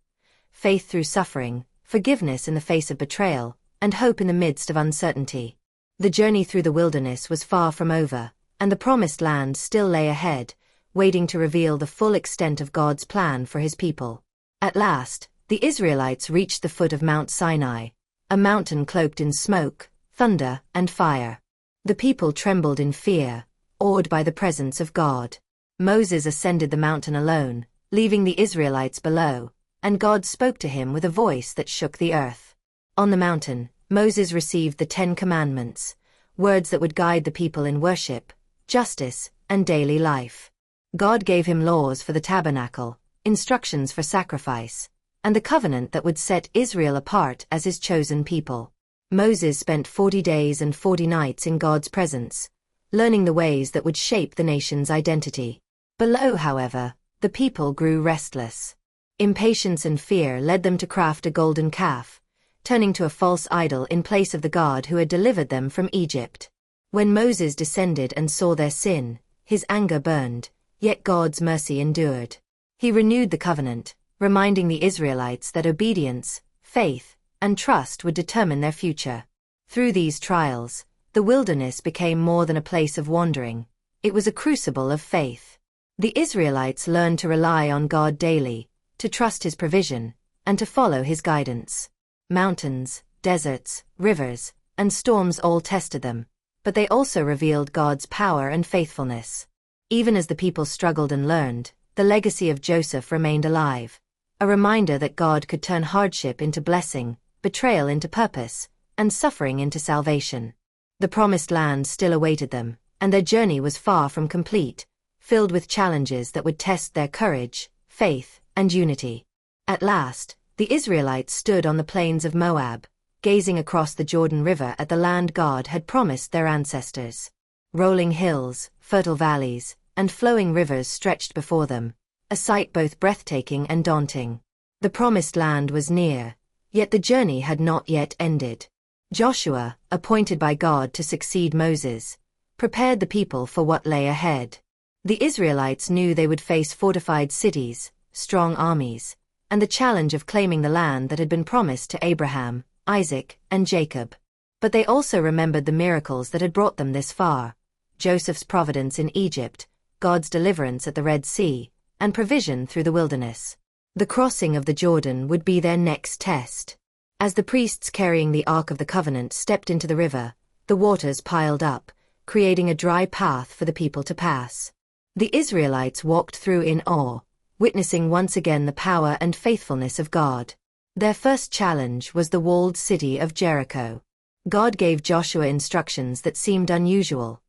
Faith through suffering, forgiveness in the face of betrayal, and hope in the midst of uncertainty. The journey through the wilderness was far from over, and the promised land still lay ahead, waiting to reveal the full extent of God's plan for His people. At last, the Israelites reached the foot of Mount Sinai, a mountain cloaked in smoke, thunder, and fire. The people trembled in fear, awed by the presence of God. Moses ascended the mountain alone, leaving the Israelites below, and God spoke to him with a voice that shook the earth. On the mountain, Moses received the 10 Commandments, words that would guide the people in worship, justice, and daily life. God gave him laws for the tabernacle, instructions for sacrifice, and the covenant that would set Israel apart as His chosen people. Moses spent 40 days and 40 nights in God's presence, learning the ways that would shape the nation's identity. Below, however, the people grew restless. Impatience and fear led them to craft a golden calf, turning to a false idol in place of the God who had delivered them from Egypt. When Moses descended and saw their sin, his anger burned, yet God's mercy endured. He renewed the covenant, reminding the Israelites that obedience, faith, and trust would determine their future. Through these trials, the wilderness became more than a place of wandering. It was a crucible of faith. The Israelites learned to rely on God daily, to trust His provision, and to follow His guidance. Mountains, deserts, rivers, and storms all tested them, but they also revealed God's power and faithfulness. Even as the people struggled and learned, the legacy of Joseph remained alive, a reminder that God could turn hardship into blessing, betrayal into purpose, and suffering into salvation. The promised land still awaited them, and their journey was far from complete, filled with challenges that would test their courage, faith, and unity. At last, the Israelites stood on the plains of Moab, gazing across the Jordan River at the land God had promised their ancestors. Rolling hills, fertile valleys, and flowing rivers stretched before them, a sight both breathtaking and daunting. The promised land was near, yet the journey had not yet ended. Joshua, appointed by God to succeed Moses, prepared the people for what lay ahead. The Israelites knew they would face fortified cities, strong armies, and the challenge of claiming the land that had been promised to Abraham, Isaac, and Jacob. But they also remembered the miracles that had brought them this far: Joseph's providence in Egypt, God's deliverance at the Red Sea, and provision through the wilderness. The crossing of the Jordan would be their next test. As the priests carrying the Ark of the Covenant stepped into the river, the waters piled up, creating a dry path for the people to pass. The Israelites walked through in awe, witnessing once again the power and faithfulness of God. Their first challenge was the walled city of Jericho. God gave Joshua instructions that seemed unusual: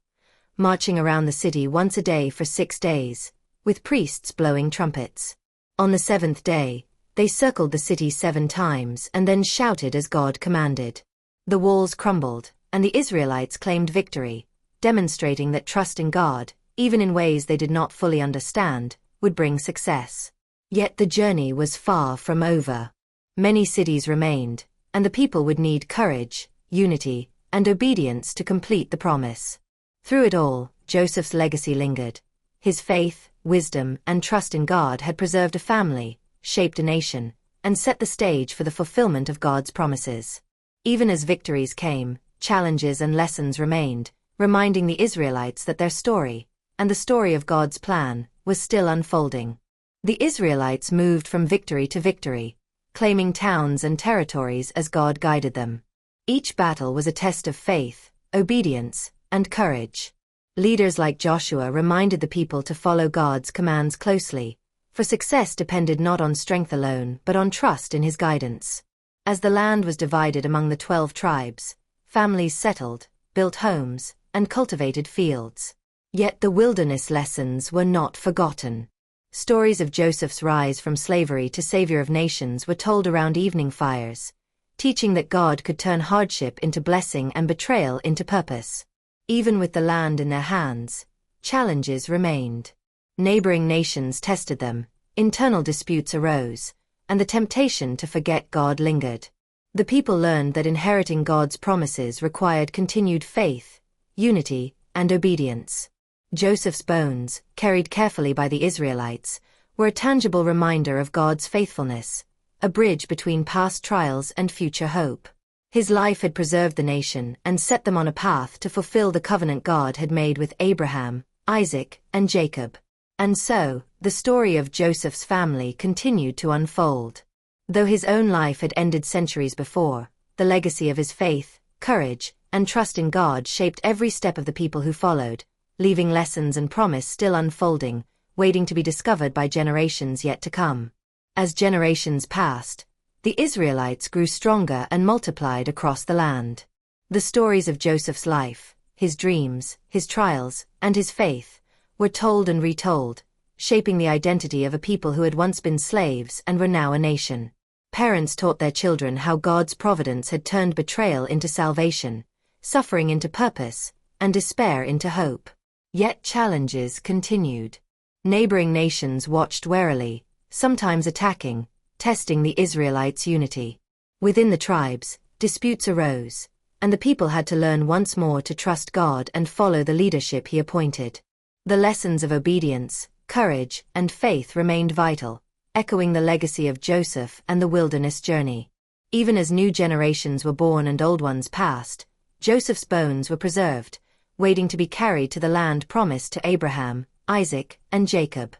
marching around the city once a day for 6 days, with priests blowing trumpets. On the 7th day, they circled the city 7 times and then shouted as God commanded. The walls crumbled, and the Israelites claimed victory, demonstrating that trusting God, even in ways they did not fully understand, would bring success. Yet the journey was far from over. Many cities remained, and the people would need courage, unity, and obedience to complete the promise. Through it all, Joseph's legacy lingered. His faith, wisdom, and trust in God had preserved a family, shaped a nation, and set the stage for the fulfillment of God's promises. Even as victories came, challenges and lessons remained, reminding the Israelites that their story, and the story of God's plan, was still unfolding. The Israelites moved from victory to victory, claiming towns and territories as God guided them. Each battle was a test of faith, obedience, and courage. Leaders like Joshua reminded the people to follow God's commands closely, for success depended not on strength alone but on trust in His guidance. As the land was divided among the 12 tribes, families settled, built homes, and cultivated fields. Yet the wilderness lessons were not forgotten. Stories of Joseph's rise from slavery to savior of nations were told around evening fires, teaching that God could turn hardship into blessing and betrayal into purpose. Even with the land in their hands, challenges remained. Neighboring nations tested them, internal disputes arose, and the temptation to forget God lingered. The people learned that inheriting God's promises required continued faith, unity, and obedience. Joseph's bones, carried carefully by the Israelites, were a tangible reminder of God's faithfulness, a bridge between past trials and future hope. His life had preserved the nation and set them on a path to fulfill the covenant God had made with Abraham, Isaac, and Jacob. And so, the story of Joseph's family continued to unfold. Though his own life had ended centuries before, the legacy of his faith, courage, and trust in God shaped every step of the people who followed, leaving lessons and promise still unfolding, waiting to be discovered by generations yet to come. As generations passed, the Israelites grew stronger and multiplied across the land. The stories of Joseph's life, his dreams, his trials, and his faith, were told and retold, shaping the identity of a people who had once been slaves and were now a nation. Parents taught their children how God's providence had turned betrayal into salvation, suffering into purpose, and despair into hope. Yet challenges continued. Neighboring nations watched warily, sometimes attacking, testing the Israelites' unity. Within the tribes, disputes arose, and the people had to learn once more to trust God and follow the leadership He appointed. The lessons of obedience, courage, and faith remained vital, echoing the legacy of Joseph and the wilderness journey. Even as new generations were born and old ones passed, Joseph's bones were preserved, waiting to be carried to the land promised to Abraham, Isaac, and Jacob.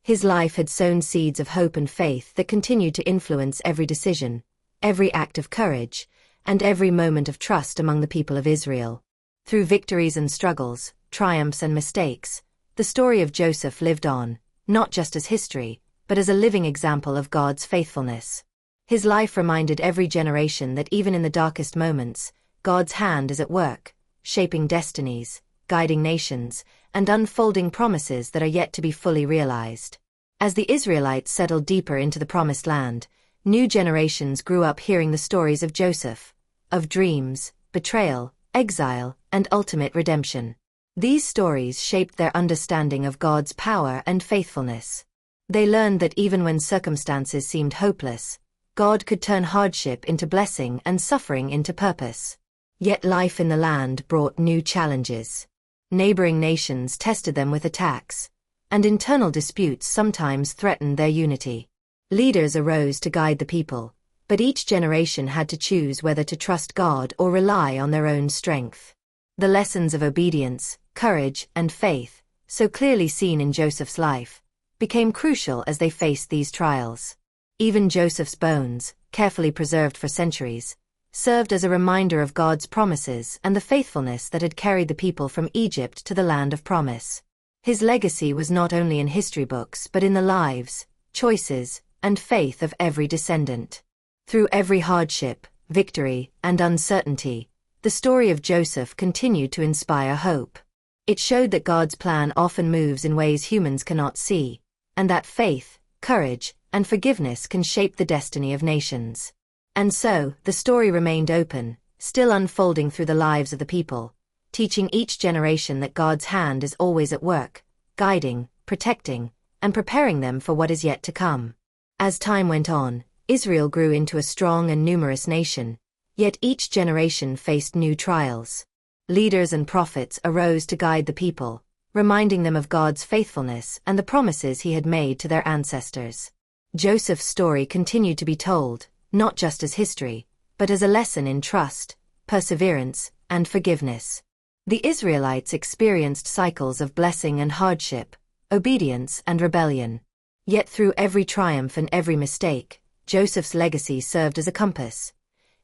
His life had sown seeds of hope and faith that continued to influence every decision, every act of courage, and every moment of trust among the people of Israel. Through victories and struggles, triumphs and mistakes, the story of Joseph lived on, not just as history, but as a living example of God's faithfulness. His life reminded every generation that even in the darkest moments, God's hand is at work, shaping destinies, guiding nations, and unfolding promises that are yet to be fully realized. As the Israelites settled deeper into the Promised Land, new generations grew up hearing the stories of Joseph, of dreams, betrayal, exile, and ultimate redemption. These stories shaped their understanding of God's power and faithfulness. They learned that even when circumstances seemed hopeless, God could turn hardship into blessing and suffering into purpose. Yet life in the land brought new challenges. Neighboring nations tested them with attacks, and internal disputes sometimes threatened their unity. Leaders arose to guide the people, but each generation had to choose whether to trust God or rely on their own strength. The lessons of obedience, courage, and faith, so clearly seen in Joseph's life, became crucial as they faced these trials. Even Joseph's bones, carefully preserved for centuries, served as a reminder of God's promises and the faithfulness that had carried the people from Egypt to the land of promise. His legacy was not only in history books but in the lives, choices, and faith of every descendant. Through every hardship, victory, and uncertainty, the story of Joseph continued to inspire hope. It showed that God's plan often moves in ways humans cannot see, and that faith, courage, and forgiveness can shape the destiny of nations. And so, the story remained open, still unfolding through the lives of the people, teaching each generation that God's hand is always at work, guiding, protecting, and preparing them for what is yet to come. As time went on, Israel grew into a strong and numerous nation, yet each generation faced new trials. Leaders and prophets arose to guide the people, reminding them of God's faithfulness and the promises He had made to their ancestors. Joseph's story continued to be told, not just as history, but as a lesson in trust, perseverance, and forgiveness. The Israelites experienced cycles of blessing and hardship, obedience and rebellion. Yet through every triumph and every mistake, Joseph's legacy served as a compass.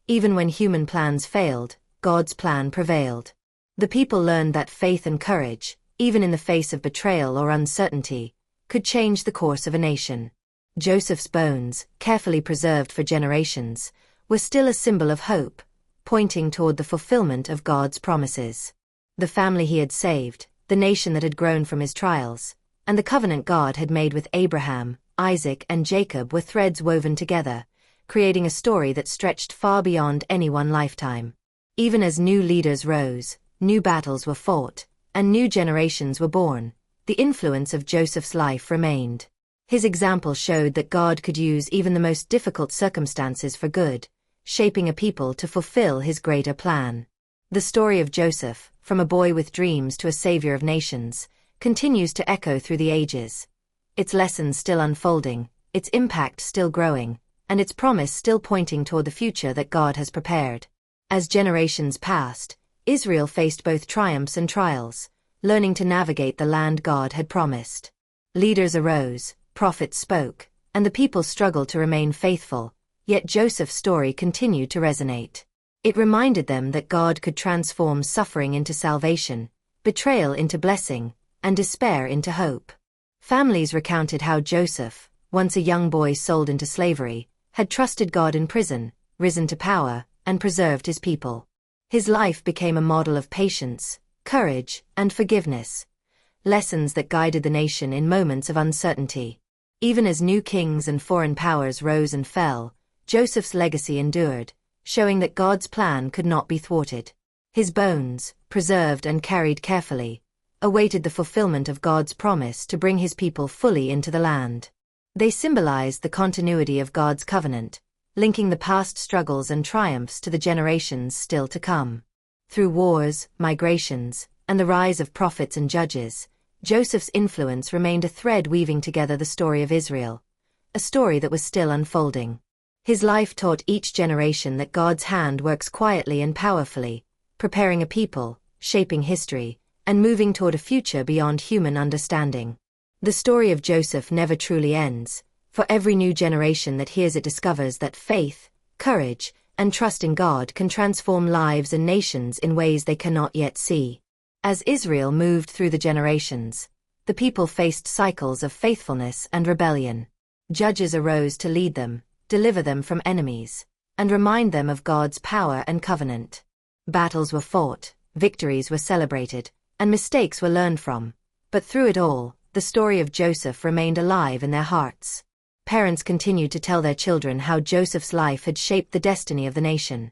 Even when human plans failed, God's plan prevailed. The people learned that faith and courage, even in the face of betrayal or uncertainty, could change the course of a nation. Joseph's bones, carefully preserved for generations, were still a symbol of hope, pointing toward the fulfillment of God's promises. The family he had saved, the nation that had grown from his trials, and the covenant God had made with Abraham, Isaac, and Jacob were threads woven together, creating a story that stretched far beyond any one lifetime. Even as new leaders rose, new battles were fought, and new generations were born, the influence of Joseph's life remained. His example showed that God could use even the most difficult circumstances for good, shaping a people to fulfill His greater plan. The story of Joseph, from a boy with dreams to a savior of nations, continues to echo through the ages. Its lessons still unfolding, its impact still growing, and its promise still pointing toward the future that God has prepared. As generations passed, Israel faced both triumphs and trials, learning to navigate the land God had promised. Leaders arose, prophets spoke, and the people struggled to remain faithful, yet Joseph's story continued to resonate. It reminded them that God could transform suffering into salvation, betrayal into blessing, and despair into hope. Families recounted how Joseph, once a young boy sold into slavery, had trusted God in prison, risen to power, and preserved his people. His life became a model of patience, courage, and forgiveness, lessons that guided the nation in moments of uncertainty. Even as new kings and foreign powers rose and fell, Joseph's legacy endured, showing that God's plan could not be thwarted. His bones, preserved and carried carefully, awaited the fulfillment of God's promise to bring his people fully into the land. They symbolized the continuity of God's covenant, linking the past struggles and triumphs to the generations still to come. Through wars, migrations, and the rise of prophets and judges, Joseph's influence remained a thread weaving together the story of Israel, a story that was still unfolding. His life taught each generation that God's hand works quietly and powerfully, preparing a people, shaping history, and moving toward a future beyond human understanding. The story of Joseph never truly ends, for every new generation that hears it discovers that faith, courage, and trust in God can transform lives and nations in ways they cannot yet see. As Israel moved through the generations, the people faced cycles of faithfulness and rebellion. Judges arose to lead them, deliver them from enemies, and remind them of God's power and covenant. Battles were fought, victories were celebrated, and mistakes were learned from. But through it all, the story of Joseph remained alive in their hearts. Parents continued to tell their children how Joseph's life had shaped the destiny of the nation.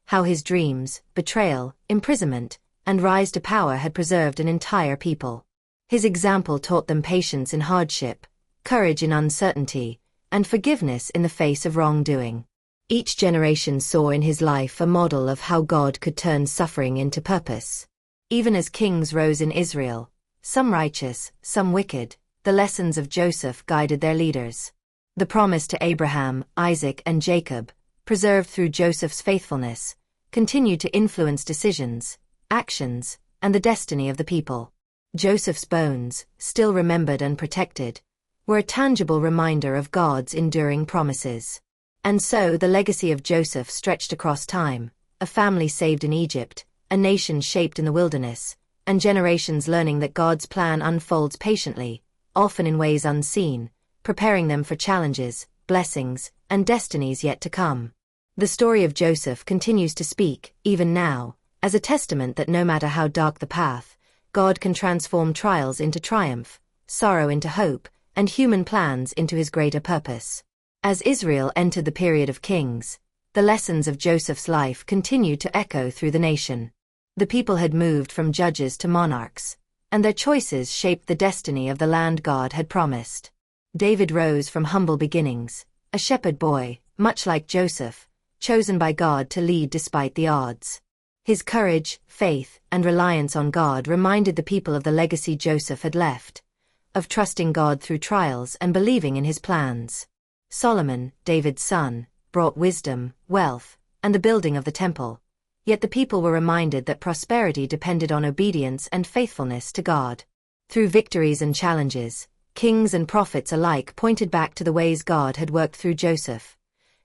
How his dreams, betrayal, imprisonment, and rise to power had preserved an entire people. His example taught them patience in hardship, courage in uncertainty, and forgiveness in the face of wrongdoing. Each generation saw in his life a model of how God could turn suffering into purpose. Even as kings rose in Israel, some righteous, some wicked, the lessons of Joseph guided their leaders. The promise to Abraham, Isaac, and Jacob, preserved through Joseph's faithfulness, continued to influence decisions, actions, and the destiny of the people. Joseph's bones, still remembered and protected, were a tangible reminder of God's enduring promises. And so the legacy of Joseph stretched across time, a family saved in Egypt, a nation shaped in the wilderness, and generations learning that God's plan unfolds patiently, often in ways unseen, preparing them for challenges, blessings, and destinies yet to come. The story of Joseph continues to speak, even now, as a testament that no matter how dark the path, God can transform trials into triumph, sorrow into hope, and human plans into his greater purpose. As Israel entered the period of kings, the lessons of Joseph's life continued to echo through the nation. The people had moved from judges to monarchs, and their choices shaped the destiny of the land God had promised. David rose from humble beginnings, a shepherd boy, much like Joseph, chosen by God to lead despite the odds. His courage, faith, and reliance on God reminded the people of the legacy Joseph had left, of trusting God through trials and believing in his plans. Solomon, David's son, brought wisdom, wealth, and the building of the temple. Yet the people were reminded that prosperity depended on obedience and faithfulness to God. Through victories and challenges, kings and prophets alike pointed back to the ways God had worked through Joseph,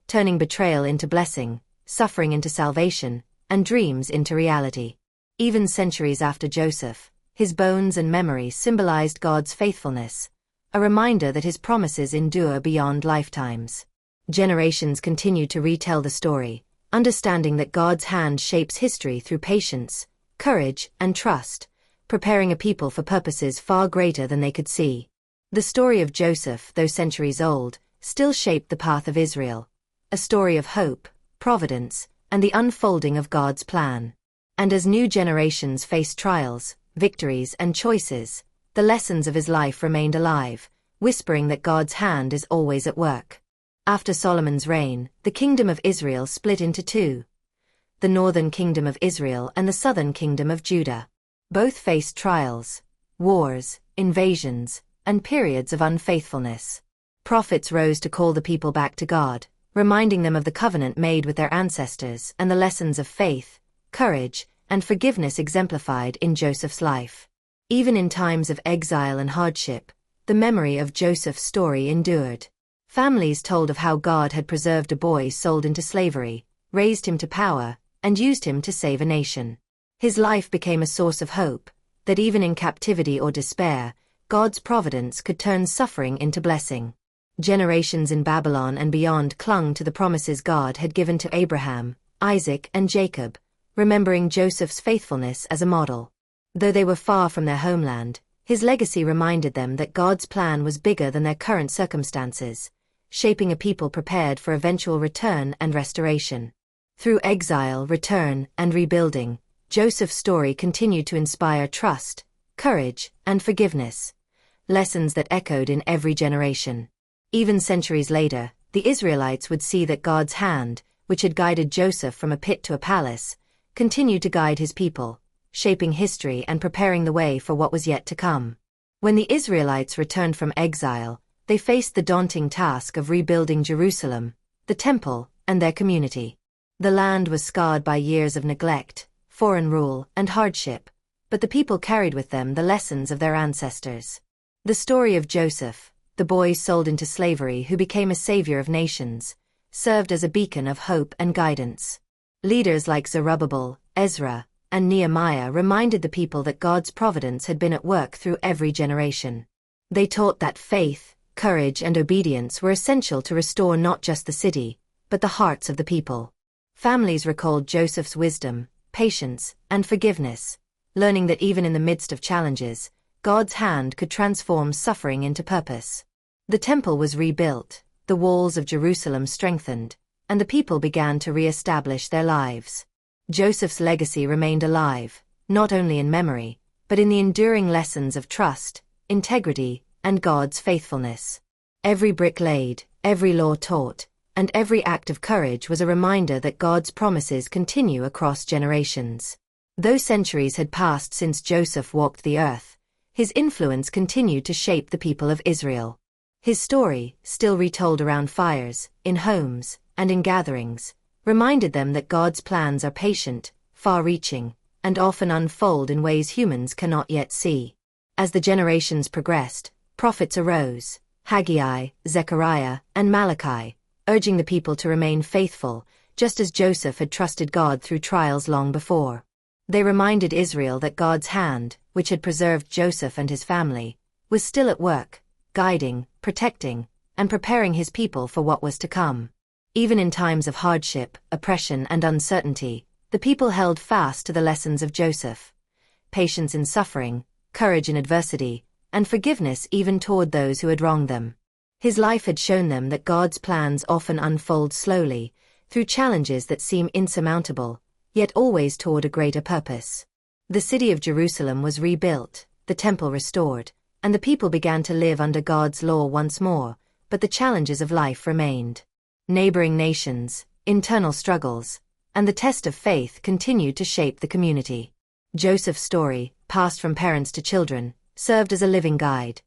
turning betrayal into blessing, suffering into salvation, and dreams into reality. Even centuries after Joseph, his bones and memory symbolized God's faithfulness, a reminder that his promises endure beyond lifetimes. Generations continued to retell the story, understanding that God's hand shapes history through patience, courage, and trust, preparing a people for purposes far greater than they could see. The story of Joseph, though centuries old, still shaped the path of Israel, a story of hope, providence, and the unfolding of God's plan. And as new generations faced trials, victories, and choices, the lessons of his life remained alive, whispering that God's hand is always at work. After Solomon's reign, the kingdom of Israel split into two: the northern kingdom of Israel and the southern kingdom of Judah. Both faced trials, wars, invasions, and periods of unfaithfulness. Prophets rose to call the people back to God, reminding them of the covenant made with their ancestors and the lessons of faith, courage, and forgiveness exemplified in Joseph's life. Even in times of exile and hardship, the memory of Joseph's story endured. Families told of how God had preserved a boy sold into slavery, raised him to power, and used him to save a nation. His life became a source of hope, that even in captivity or despair, God's providence could turn suffering into blessing. Generations in Babylon and beyond clung to the promises God had given to Abraham, Isaac, and Jacob, remembering Joseph's faithfulness as a model. Though they were far from their homeland, his legacy reminded them that God's plan was bigger than their current circumstances, shaping a people prepared for eventual return and restoration. Through exile, return, and rebuilding, Joseph's story continued to inspire trust, courage, and forgiveness, lessons that echoed in every generation. Even centuries later, the Israelites would see that God's hand, which had guided Joseph from a pit to a palace, continued to guide his people, shaping history and preparing the way for what was yet to come. When the Israelites returned from exile, they faced the daunting task of rebuilding Jerusalem, the temple, and their community. The land was scarred by years of neglect, foreign rule, and hardship, but the people carried with them the lessons of their ancestors. The story of Joseph, the boy sold into slavery who became a savior of nations, served as a beacon of hope and guidance. Leaders like Zerubbabel, Ezra, and Nehemiah reminded the people that God's providence had been at work through every generation. They taught that faith, courage, and obedience were essential to restore not just the city, but the hearts of the people. Families recalled Joseph's wisdom, patience, and forgiveness, learning that even in the midst of challenges, God's hand could transform suffering into purpose. The temple was rebuilt, the walls of Jerusalem strengthened, and the people began to re-establish their lives. Joseph's legacy remained alive, not only in memory, but in the enduring lessons of trust, integrity, and God's faithfulness. Every brick laid, every law taught, and every act of courage was a reminder that God's promises continue across generations. Though centuries had passed since Joseph walked the earth, his influence continued to shape the people of Israel. His story, still retold around fires, in homes, and in gatherings, reminded them that God's plans are patient, far-reaching, and often unfold in ways humans cannot yet see. As the generations progressed, prophets arose, Haggai, Zechariah, and Malachi, urging the people to remain faithful, just as Joseph had trusted God through trials long before. They reminded Israel that God's hand, which had preserved Joseph and his family, was still at work, guiding, protecting, and preparing his people for what was to come. Even in times of hardship, oppression, and uncertainty, the people held fast to the lessons of Joseph: patience in suffering, courage in adversity, and forgiveness even toward those who had wronged them. His life had shown them that God's plans often unfold slowly, through challenges that seem insurmountable, yet always toward a greater purpose. The city of Jerusalem was rebuilt, the temple restored, and the people began to live under God's law once more, but the challenges of life remained. Neighboring nations, internal struggles, and the test of faith continued to shape the community. Joseph's story, passed from parents to children, served as a living guide,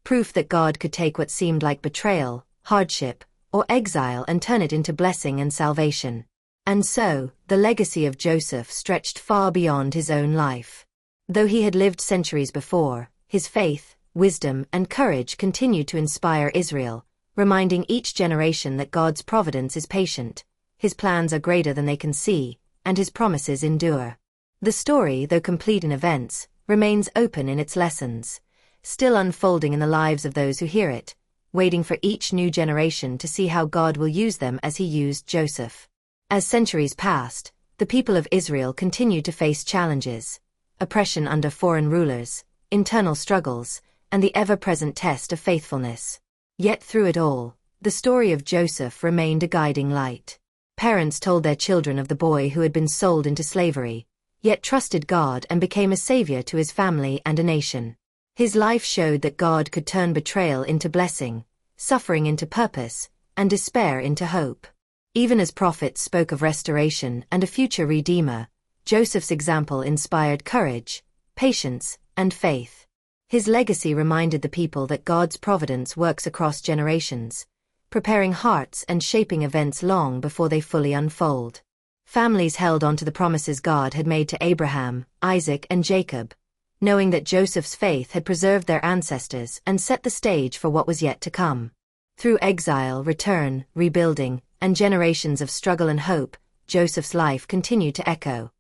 proof that God could take what seemed like betrayal, hardship, or exile and turn it into blessing and salvation. And so, the legacy of Joseph stretched far beyond his own life. Though he had lived centuries before, his faith, wisdom, and courage continued to inspire Israel, reminding each generation that God's providence is patient, his plans are greater than they can see, and his promises endure. The story, though complete in events, remains open in its lessons, still unfolding in the lives of those who hear it, waiting for each new generation to see how God will use them as he used Joseph. As centuries passed, the people of Israel continued to face challenges: oppression under foreign rulers, internal struggles, and the ever-present test of faithfulness. Yet through it all, the story of Joseph remained a guiding light. Parents told their children of the boy who had been sold into slavery, yet trusted God and became a savior to his family and a nation. His life showed that God could turn betrayal into blessing, suffering into purpose, and despair into hope. Even as prophets spoke of restoration and a future redeemer, Joseph's example inspired courage, patience, and faith. His legacy reminded the people that God's providence works across generations, preparing hearts and shaping events long before they fully unfold. Families held on to the promises God had made to Abraham, Isaac, and Jacob, knowing that Joseph's faith had preserved their ancestors and set the stage for what was yet to come. Through exile, return, rebuilding, and generations of struggle and hope, Joseph's life continued to echo.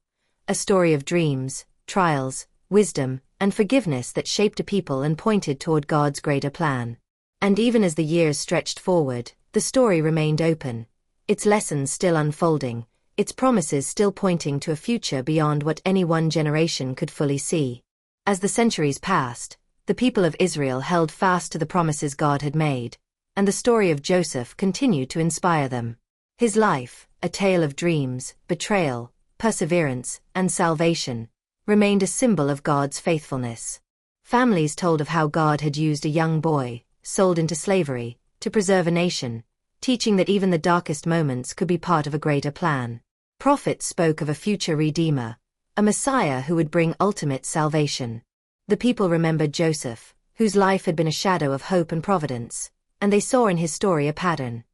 A story of dreams, trials, wisdom, and forgiveness that shaped a people and pointed toward God's greater plan. And even as the years stretched forward, the story remained open, its lessons still unfolding, its promises still pointing to a future beyond what any one generation could fully see. As the centuries passed, the people of Israel held fast to the promises God had made, and the story of Joseph continued to inspire them. His life, a tale of dreams, betrayal, perseverance, and salvation, remained a symbol of God's faithfulness. Families told of how God had used a young boy, sold into slavery, to preserve a nation, teaching that even the darkest moments could be part of a greater plan. Prophets spoke of a future Redeemer, a Messiah who would bring ultimate salvation. The people remembered Joseph, whose life had been a shadow of hope and providence, and they saw in his story a pattern.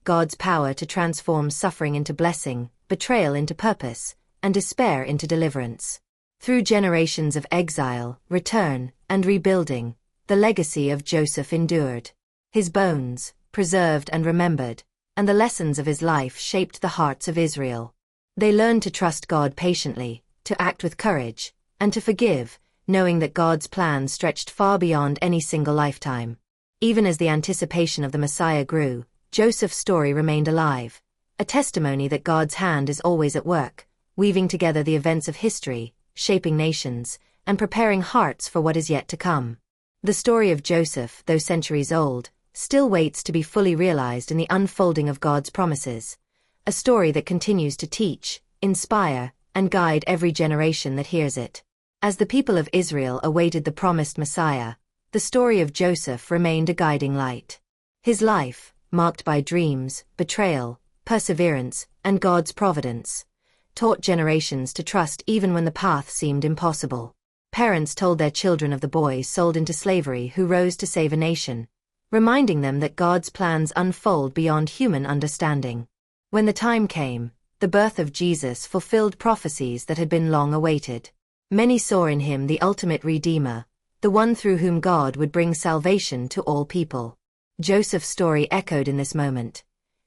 God's power to transform suffering into blessing, betrayal into purpose, and despair into deliverance. Through generations of exile, return, and rebuilding, the legacy of Joseph endured. His bones, preserved and remembered, and the lessons of his life shaped the hearts of Israel. They learned to trust God patiently, to act with courage, and to forgive, knowing that God's plan stretched far beyond any single lifetime. Even as the anticipation of the Messiah grew, Joseph's story remained alive, a testimony that God's hand is always at work, weaving together the events of history, shaping nations, and preparing hearts for what is yet to come. The story of Joseph, though centuries old, still waits to be fully realized in the unfolding of God's promises, a story that continues to teach, inspire, and guide every generation that hears it. As the people of Israel awaited the promised Messiah, the story of Joseph remained a guiding light. His life, marked by dreams, betrayal, perseverance, and God's providence, taught generations to trust even when the path seemed impossible. Parents told their children of the boy sold into slavery who rose to save a nation, reminding them that God's plans unfold beyond human understanding. When the time came, the birth of Jesus fulfilled prophecies that had been long awaited. Many saw in him the ultimate Redeemer, the one through whom God would bring salvation to all people. Joseph's story echoed in this moment.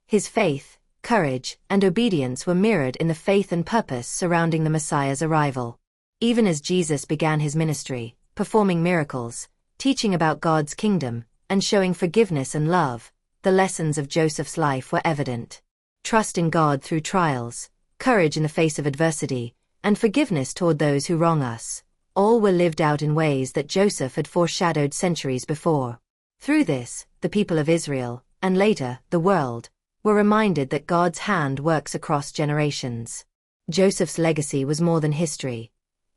His faith, courage, and obedience were mirrored in the faith and purpose surrounding the Messiah's arrival. Even as Jesus began his ministry, performing miracles, teaching about God's kingdom, and showing forgiveness and love, the lessons of Joseph's life were evident. Trust in God through trials, courage in the face of adversity, and forgiveness toward those who wrong us, all were lived out in ways that Joseph had foreshadowed centuries before. Through this, the people of Israel, and later, the world, were reminded that God's hand works across generations. Joseph's legacy was more than history.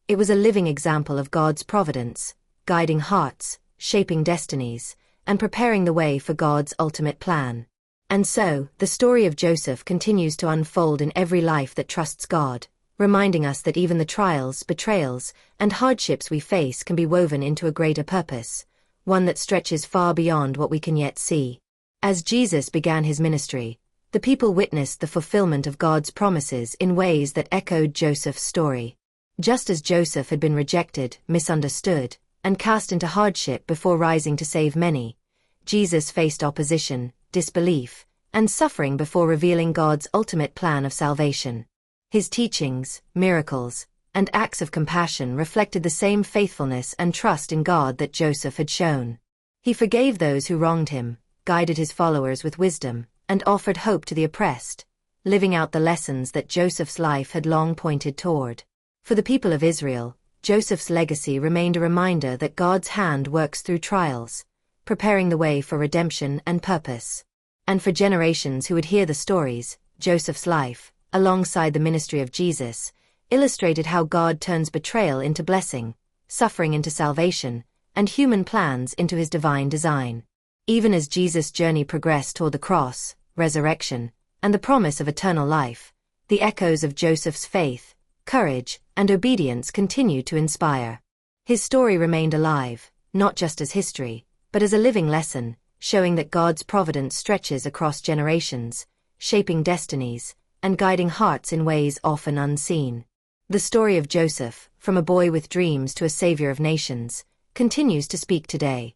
It was a living example of God's providence, guiding hearts, shaping destinies, and preparing the way for God's ultimate plan. And so, the story of Joseph continues to unfold in every life that trusts God, reminding us that even the trials, betrayals, and hardships we face can be woven into a greater purpose, one that stretches far beyond what we can yet see. As Jesus began his ministry, the people witnessed the fulfillment of God's promises in ways that echoed Joseph's story. Just as Joseph had been rejected, misunderstood, and cast into hardship before rising to save many, Jesus faced opposition, disbelief, and suffering before revealing God's ultimate plan of salvation. His teachings, miracles, and acts of compassion reflected the same faithfulness and trust in God that Joseph had shown. He forgave those who wronged him, guided his followers with wisdom, and offered hope to the oppressed, living out the lessons that Joseph's life had long pointed toward. For the people of Israel, Joseph's legacy remained a reminder that God's hand works through trials, preparing the way for redemption and purpose. And for generations who would hear the stories, Joseph's life, alongside the ministry of Jesus, illustrated how God turns betrayal into blessing, suffering into salvation, and human plans into his divine design. Even as Jesus' journey progressed toward the cross, resurrection, and the promise of eternal life, the echoes of Joseph's faith, courage, and obedience continued to inspire. His story remained alive, not just as history, but as a living lesson, showing that God's providence stretches across generations, shaping destinies, and guiding hearts in ways often unseen. The story of Joseph, from a boy with dreams to a savior of nations, continues to speak today.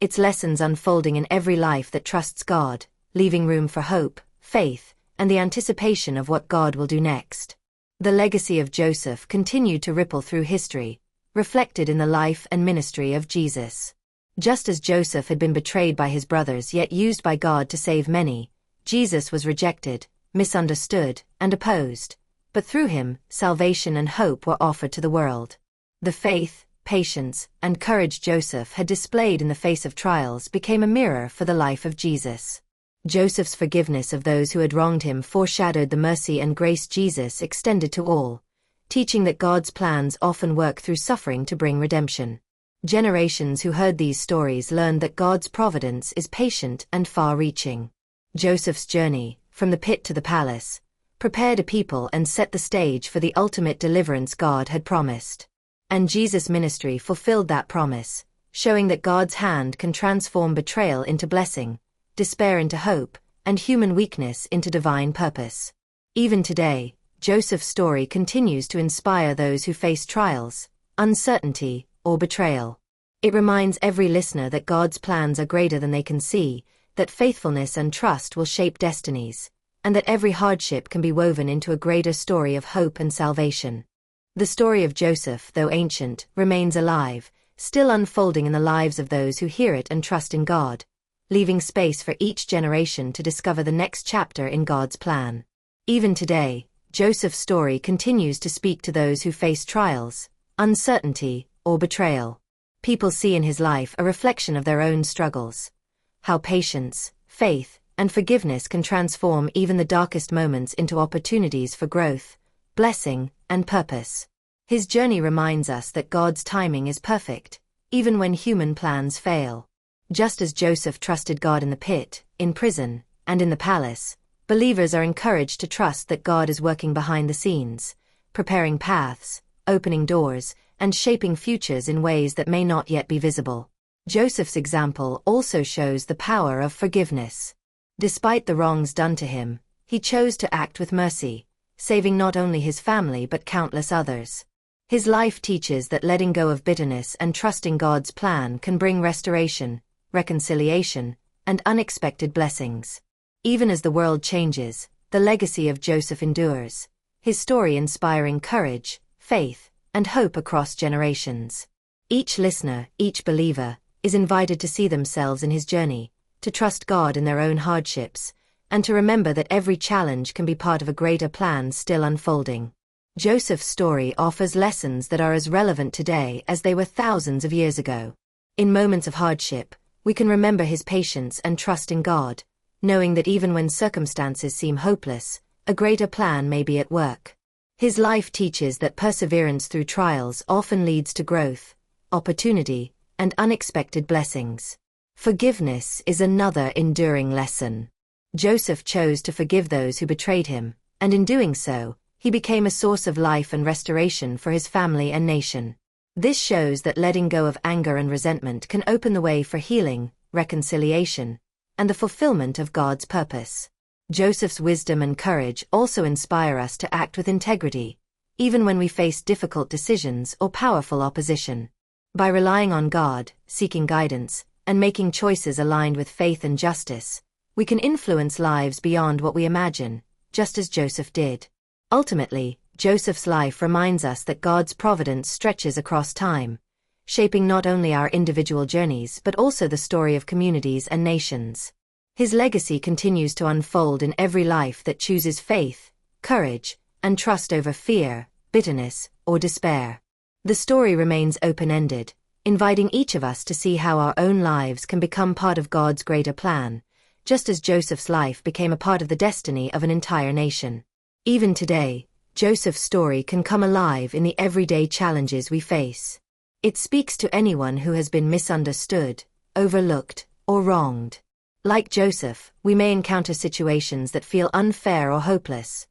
Its lessons unfolding in every life that trusts God, leaving room for hope, faith, and the anticipation of what God will do next. The legacy of Joseph continued to ripple through history, reflected in the life and ministry of Jesus. Just as Joseph had been betrayed by his brothers yet used by God to save many, Jesus was rejected, misunderstood, and opposed, but through him, salvation and hope were offered to the world. The faith, patience, and courage Joseph had displayed in the face of trials became a mirror for the life of Jesus. Joseph's forgiveness of those who had wronged him foreshadowed the mercy and grace Jesus extended to all, teaching that God's plans often work through suffering to bring redemption. Generations who heard these stories learned that God's providence is patient and far-reaching. Joseph's journey, from the pit to the palace, prepared a people and set the stage for the ultimate deliverance God had promised. And Jesus' ministry fulfilled that promise, showing that God's hand can transform betrayal into blessing, despair into hope, and human weakness into divine purpose. Even today, Joseph's story continues to inspire those who face trials, uncertainty, or betrayal. It reminds every listener that God's plans are greater than they can see, that faithfulness and trust will shape destinies, and that every hardship can be woven into a greater story of hope and salvation. The story of Joseph, though ancient, remains alive, still unfolding in the lives of those who hear it and trust in God, leaving space for each generation to discover the next chapter in God's plan. Even today, Joseph's story continues to speak to those who face trials, uncertainty, or betrayal. People see in his life a reflection of their own struggles. How patience, faith, and forgiveness can transform even the darkest moments into opportunities for growth, blessing, and purpose. His journey reminds us that God's timing is perfect, even when human plans fail. Just as Joseph trusted God in the pit, in prison, and in the palace, believers are encouraged to trust that God is working behind the scenes, preparing paths, opening doors, and shaping futures in ways that may not yet be visible. Joseph's example also shows the power of forgiveness. Despite the wrongs done to him, he chose to act with mercy, saving not only his family but countless others. His life teaches that letting go of bitterness and trusting God's plan can bring restoration, reconciliation, and unexpected blessings. Even as the world changes, the legacy of Joseph endures, his story inspiring courage, faith, and hope across generations. Each listener, each believer, is invited to see themselves in his journey, to trust God in their own hardships, and to remember that every challenge can be part of a greater plan still unfolding. Joseph's story offers lessons that are as relevant today as they were thousands of years ago. In moments of hardship, we can remember his patience and trust in God, knowing that even when circumstances seem hopeless, a greater plan may be at work. His life teaches that perseverance through trials often leads to growth, opportunity, and unexpected blessings. Forgiveness is another enduring lesson. Joseph chose to forgive those who betrayed him, and in doing so, he became a source of life and restoration for his family and nation. This shows that letting go of anger and resentment can open the way for healing, reconciliation, and the fulfillment of God's purpose. Joseph's wisdom and courage also inspire us to act with integrity, even when we face difficult decisions or powerful opposition. By relying on God, seeking guidance, and making choices aligned with faith and justice, we can influence lives beyond what we imagine, just as Joseph did. Ultimately, Joseph's life reminds us that God's providence stretches across time, shaping not only our individual journeys but also the story of communities and nations. His legacy continues to unfold in every life that chooses faith, courage, and trust over fear, bitterness, or despair. The story remains open-ended, inviting each of us to see how our own lives can become part of God's greater plan, just as Joseph's life became a part of the destiny of an entire nation. Even today, Joseph's story can come alive in the everyday challenges we face. It speaks to anyone who has been misunderstood, overlooked, or wronged. Like Joseph, we may encounter situations that feel unfair or hopeless.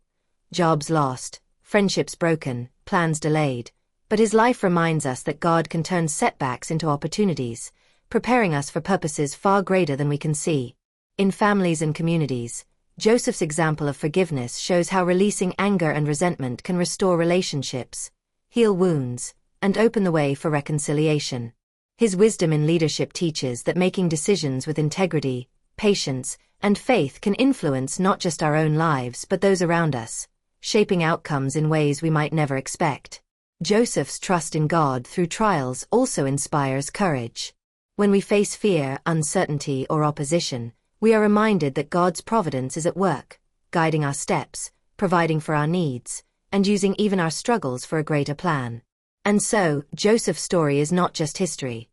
Jobs lost, friendships broken, plans delayed. But his life reminds us that God can turn setbacks into opportunities, preparing us for purposes far greater than we can see. In families and communities, Joseph's example of forgiveness shows how releasing anger and resentment can restore relationships, heal wounds, and open the way for reconciliation. His wisdom in leadership teaches that making decisions with integrity, patience, and faith can influence not just our own lives but those around us, shaping outcomes in ways we might never expect. Joseph's trust in God through trials also inspires courage. When we face fear, uncertainty, or opposition, we are reminded that God's providence is at work, guiding our steps, providing for our needs, and using even our struggles for a greater plan. And so, Joseph's story is not just history.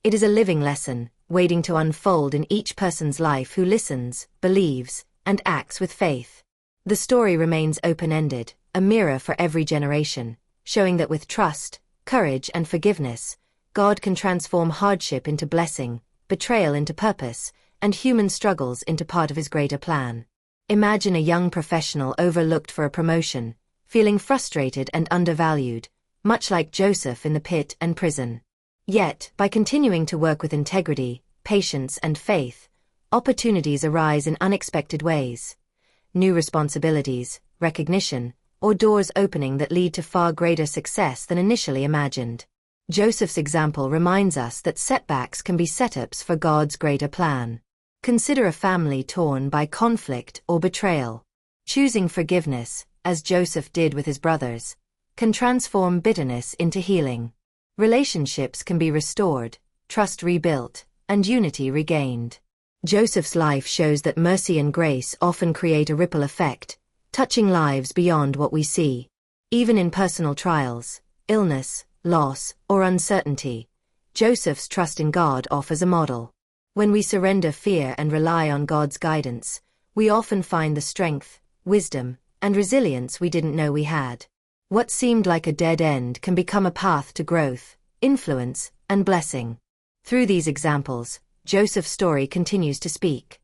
It is a living lesson, waiting to unfold in each person's life who listens, believes, and acts with faith. The story remains open-ended, a mirror for every generation, showing that with trust, courage, and forgiveness, God can transform hardship into blessing, betrayal into purpose, and human struggles into part of His greater plan. Imagine a young professional overlooked for a promotion, feeling frustrated and undervalued, much like Joseph in the pit and prison. Yet, by continuing to work with integrity, patience, and faith, opportunities arise in unexpected ways. New responsibilities, recognition, or doors opening that lead to far greater success than initially imagined. Joseph's example reminds us that setbacks can be setups for God's greater plan. Consider a family torn by conflict or betrayal. Choosing forgiveness, as Joseph did with his brothers, can transform bitterness into healing. Relationships can be restored, trust rebuilt, and unity regained. Joseph's life shows that mercy and grace often create a ripple effect, touching lives beyond what we see. Even in personal trials, illness, loss, or uncertainty, Joseph's trust in God offers a model. When we surrender fear and rely on God's guidance, we often find the strength, wisdom, and resilience we didn't know we had. What seemed like a dead end can become a path to growth, influence, and blessing. Through these examples, Joseph's story continues to speak.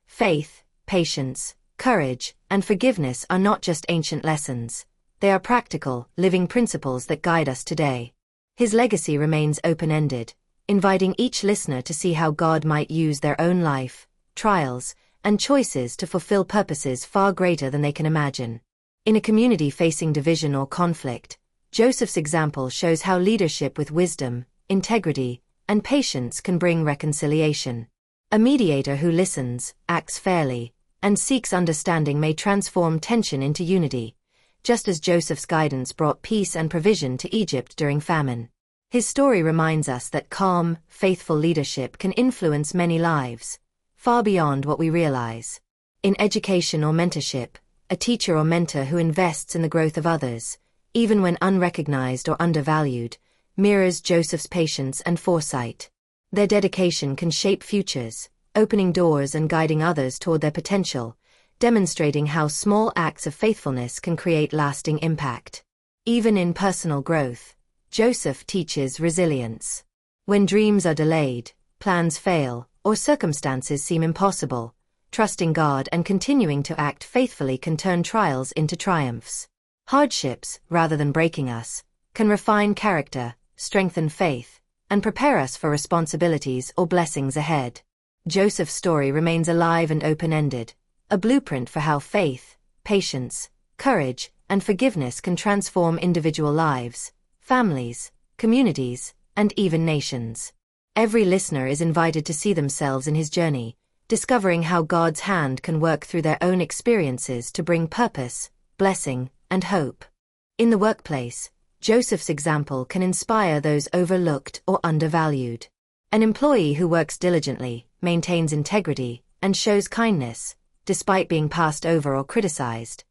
Faith, patience, courage, and forgiveness are not just ancient lessons. They are practical, living principles that guide us today. His legacy remains open-ended, inviting each listener to see how God might use their own life, trials, and choices to fulfill purposes far greater than they can imagine. In a community facing division or conflict, Joseph's example shows how leadership with wisdom, integrity, and patience can bring reconciliation. A mediator who listens, acts fairly, and seeks understanding may transform tension into unity, just as Joseph's guidance brought peace and provision to Egypt during famine. His story reminds us that calm, faithful leadership can influence many lives, far beyond what we realize. In education or mentorship, a teacher or mentor who invests in the growth of others, even when unrecognized or undervalued, mirrors Joseph's patience and foresight. Their dedication can shape futures, opening doors and guiding others toward their potential, demonstrating how small acts of faithfulness can create lasting impact. Even in personal growth, Joseph teaches resilience. When dreams are delayed, plans fail, or circumstances seem impossible, trusting God and continuing to act faithfully can turn trials into triumphs. Hardships, rather than breaking us, can refine character, strengthen faith, and prepare us for responsibilities or blessings ahead. Joseph's story remains alive and open-ended, a blueprint for how faith, patience, courage, and forgiveness can transform individual lives, families, communities, and even nations. Every listener is invited to see themselves in his journey, discovering how God's hand can work through their own experiences to bring purpose, blessing, and hope. In the workplace, Joseph's example can inspire those overlooked or undervalued. An employee who works diligently, maintains integrity, and shows kindness, despite being passed over or criticized,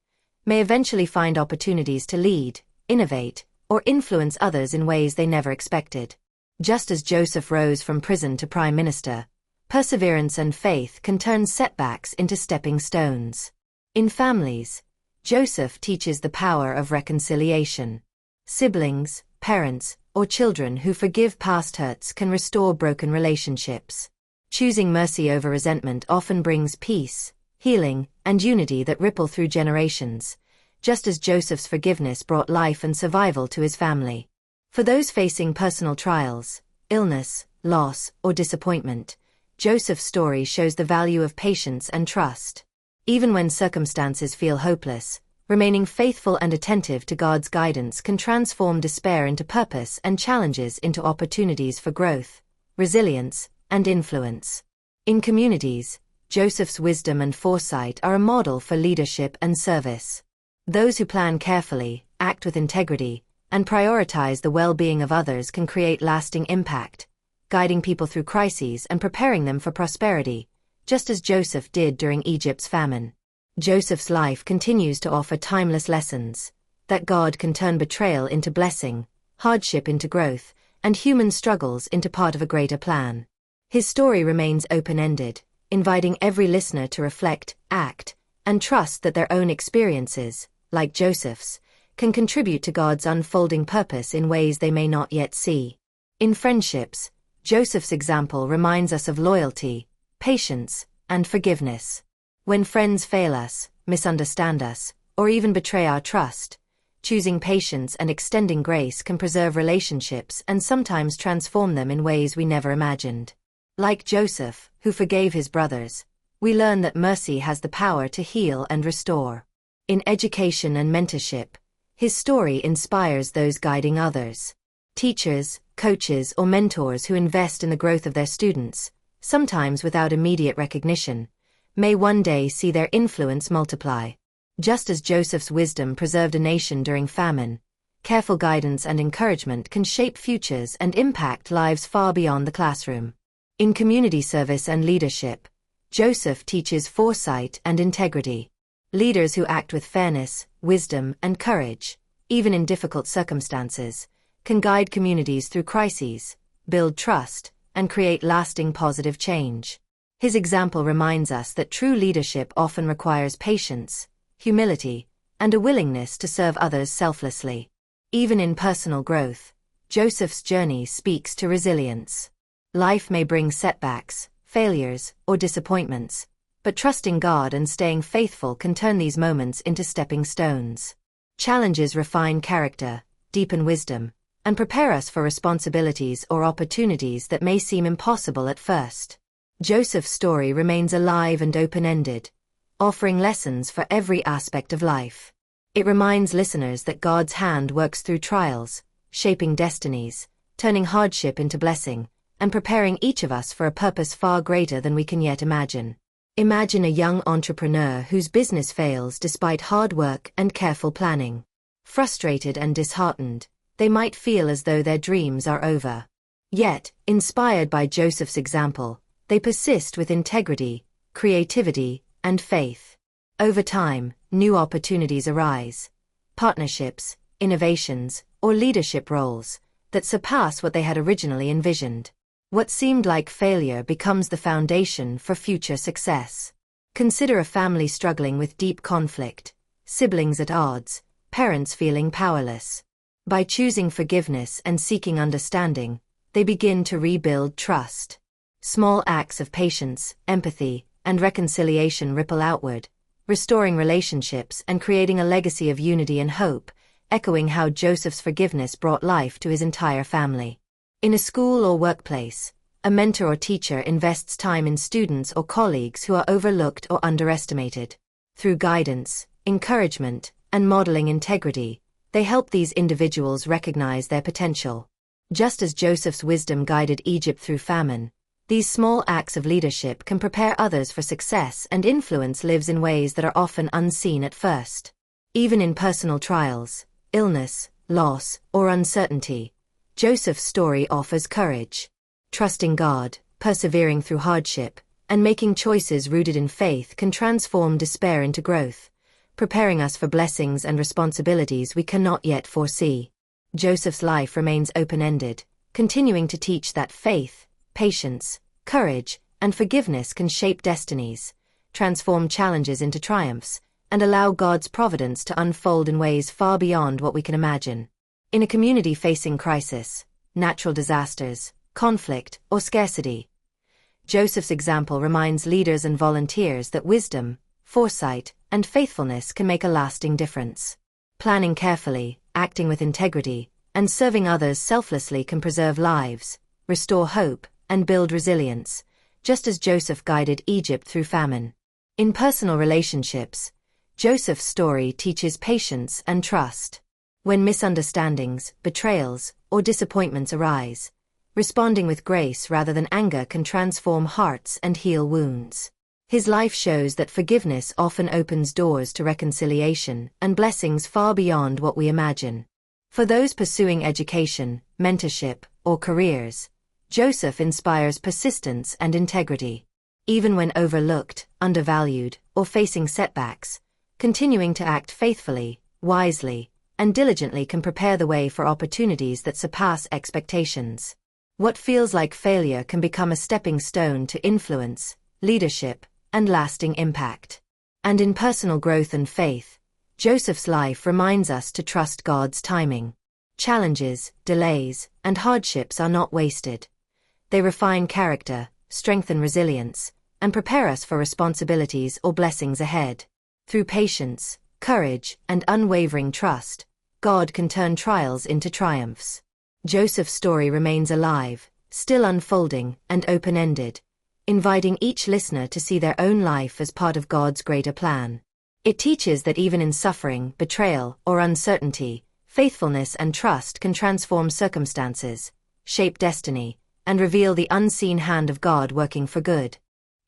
may eventually find opportunities to lead, innovate, or influence others in ways they never expected. Just as Joseph rose from prison to prime minister, perseverance and faith can turn setbacks into stepping stones. In families, Joseph teaches the power of reconciliation. Siblings, parents, or children who forgive past hurts can restore broken relationships. Choosing mercy over resentment often brings peace, healing, and unity that ripple through generations, just as Joseph's forgiveness brought life and survival to his family. For those facing personal trials, illness, loss, or disappointment, Joseph's story shows the value of patience and trust. Even when circumstances feel hopeless, remaining faithful and attentive to God's guidance can transform despair into purpose and challenges into opportunities for growth, resilience, and influence. In communities, Joseph's wisdom and foresight are a model for leadership and service. Those who plan carefully, act with integrity, and prioritize the well-being of others can create lasting impact, guiding people through crises and preparing them for prosperity, just as Joseph did during Egypt's famine. Joseph's life continues to offer timeless lessons, that God can turn betrayal into blessing, hardship into growth, and human struggles into part of a greater plan. His story remains open-ended, inviting every listener to reflect, act, and trust that their own experiences, like Joseph's, can contribute to God's unfolding purpose in ways they may not yet see. In friendships, Joseph's example reminds us of loyalty, patience, and forgiveness. When friends fail us, misunderstand us, or even betray our trust, choosing patience and extending grace can preserve relationships and sometimes transform them in ways we never imagined. Like Joseph, who forgave his brothers, we learn that mercy has the power to heal and restore. In education and mentorship, his story inspires those guiding others. Teachers, coaches, or mentors who invest in the growth of their students, sometimes without immediate recognition, may one day see their influence multiply. Just as Joseph's wisdom preserved a nation during famine, careful guidance and encouragement can shape futures and impact lives far beyond the classroom. In community service and leadership, Joseph teaches foresight and integrity. Leaders who act with fairness, wisdom, and courage, even in difficult circumstances, can guide communities through crises, build trust, and create lasting positive change. His example reminds us that true leadership often requires patience, humility, and a willingness to serve others selflessly. Even in personal growth, Joseph's journey speaks to resilience. Life may bring setbacks, failures, or disappointments, but trusting God and staying faithful can turn these moments into stepping stones. Challenges refine character, deepen wisdom, and prepare us for responsibilities or opportunities that may seem impossible at first. Joseph's story remains alive and open-ended, offering lessons for every aspect of life. It reminds listeners that God's hand works through trials, shaping destinies, turning hardship into blessing, and preparing each of us for a purpose far greater than we can yet imagine. Imagine a young entrepreneur whose business fails despite hard work and careful planning. Frustrated and disheartened, they might feel as though their dreams are over. Yet, inspired by Joseph's example, they persist with integrity, creativity, and faith. Over time, new opportunities arise, partnerships, innovations, or leadership roles that surpass what they had originally envisioned. What seemed like failure becomes the foundation for future success. Consider a family struggling with deep conflict, siblings at odds, parents feeling powerless. By choosing forgiveness and seeking understanding, they begin to rebuild trust. Small acts of patience, empathy, and reconciliation ripple outward, restoring relationships and creating a legacy of unity and hope, echoing how Joseph's forgiveness brought life to his entire family. In a school or workplace, a mentor or teacher invests time in students or colleagues who are overlooked or underestimated. Through guidance, encouragement, and modeling integrity, they help these individuals recognize their potential. Just as Joseph's wisdom guided Egypt through famine, these small acts of leadership can prepare others for success and influence lives in ways that are often unseen at first. Even in personal trials, illness, loss, or uncertainty, Joseph's story offers courage. Trusting God, persevering through hardship, and making choices rooted in faith can transform despair into growth, preparing us for blessings and responsibilities we cannot yet foresee. Joseph's life remains open-ended, continuing to teach that faith, patience, courage, and forgiveness can shape destinies, transform challenges into triumphs, and allow God's providence to unfold in ways far beyond what we can imagine. In a community facing crisis, natural disasters, conflict, or scarcity, Joseph's example reminds leaders and volunteers that wisdom, foresight, and faithfulness can make a lasting difference. Planning carefully, acting with integrity, and serving others selflessly can preserve lives, restore hope, and build resilience, just as Joseph guided Egypt through famine. In personal relationships, Joseph's story teaches patience and trust. When misunderstandings, betrayals, or disappointments arise, responding with grace rather than anger can transform hearts and heal wounds. His life shows that forgiveness often opens doors to reconciliation and blessings far beyond what we imagine. For those pursuing education, mentorship, or careers, Joseph inspires persistence and integrity. Even when overlooked, undervalued, or facing setbacks, continuing to act faithfully, wisely, and diligently can prepare the way for opportunities that surpass expectations. What feels like failure can become a stepping stone to influence, leadership, and lasting impact. And in personal growth and faith, Joseph's life reminds us to trust God's timing. Challenges, delays, and hardships are not wasted. They refine character, strengthen resilience, and prepare us for responsibilities or blessings ahead. Through patience, courage, and unwavering trust, God can turn trials into triumphs. Joseph's story remains alive, still unfolding and open-ended, inviting each listener to see their own life as part of God's greater plan. It teaches that even in suffering, betrayal, or uncertainty, faithfulness and trust can transform circumstances, shape destiny, and reveal the unseen hand of God working for good.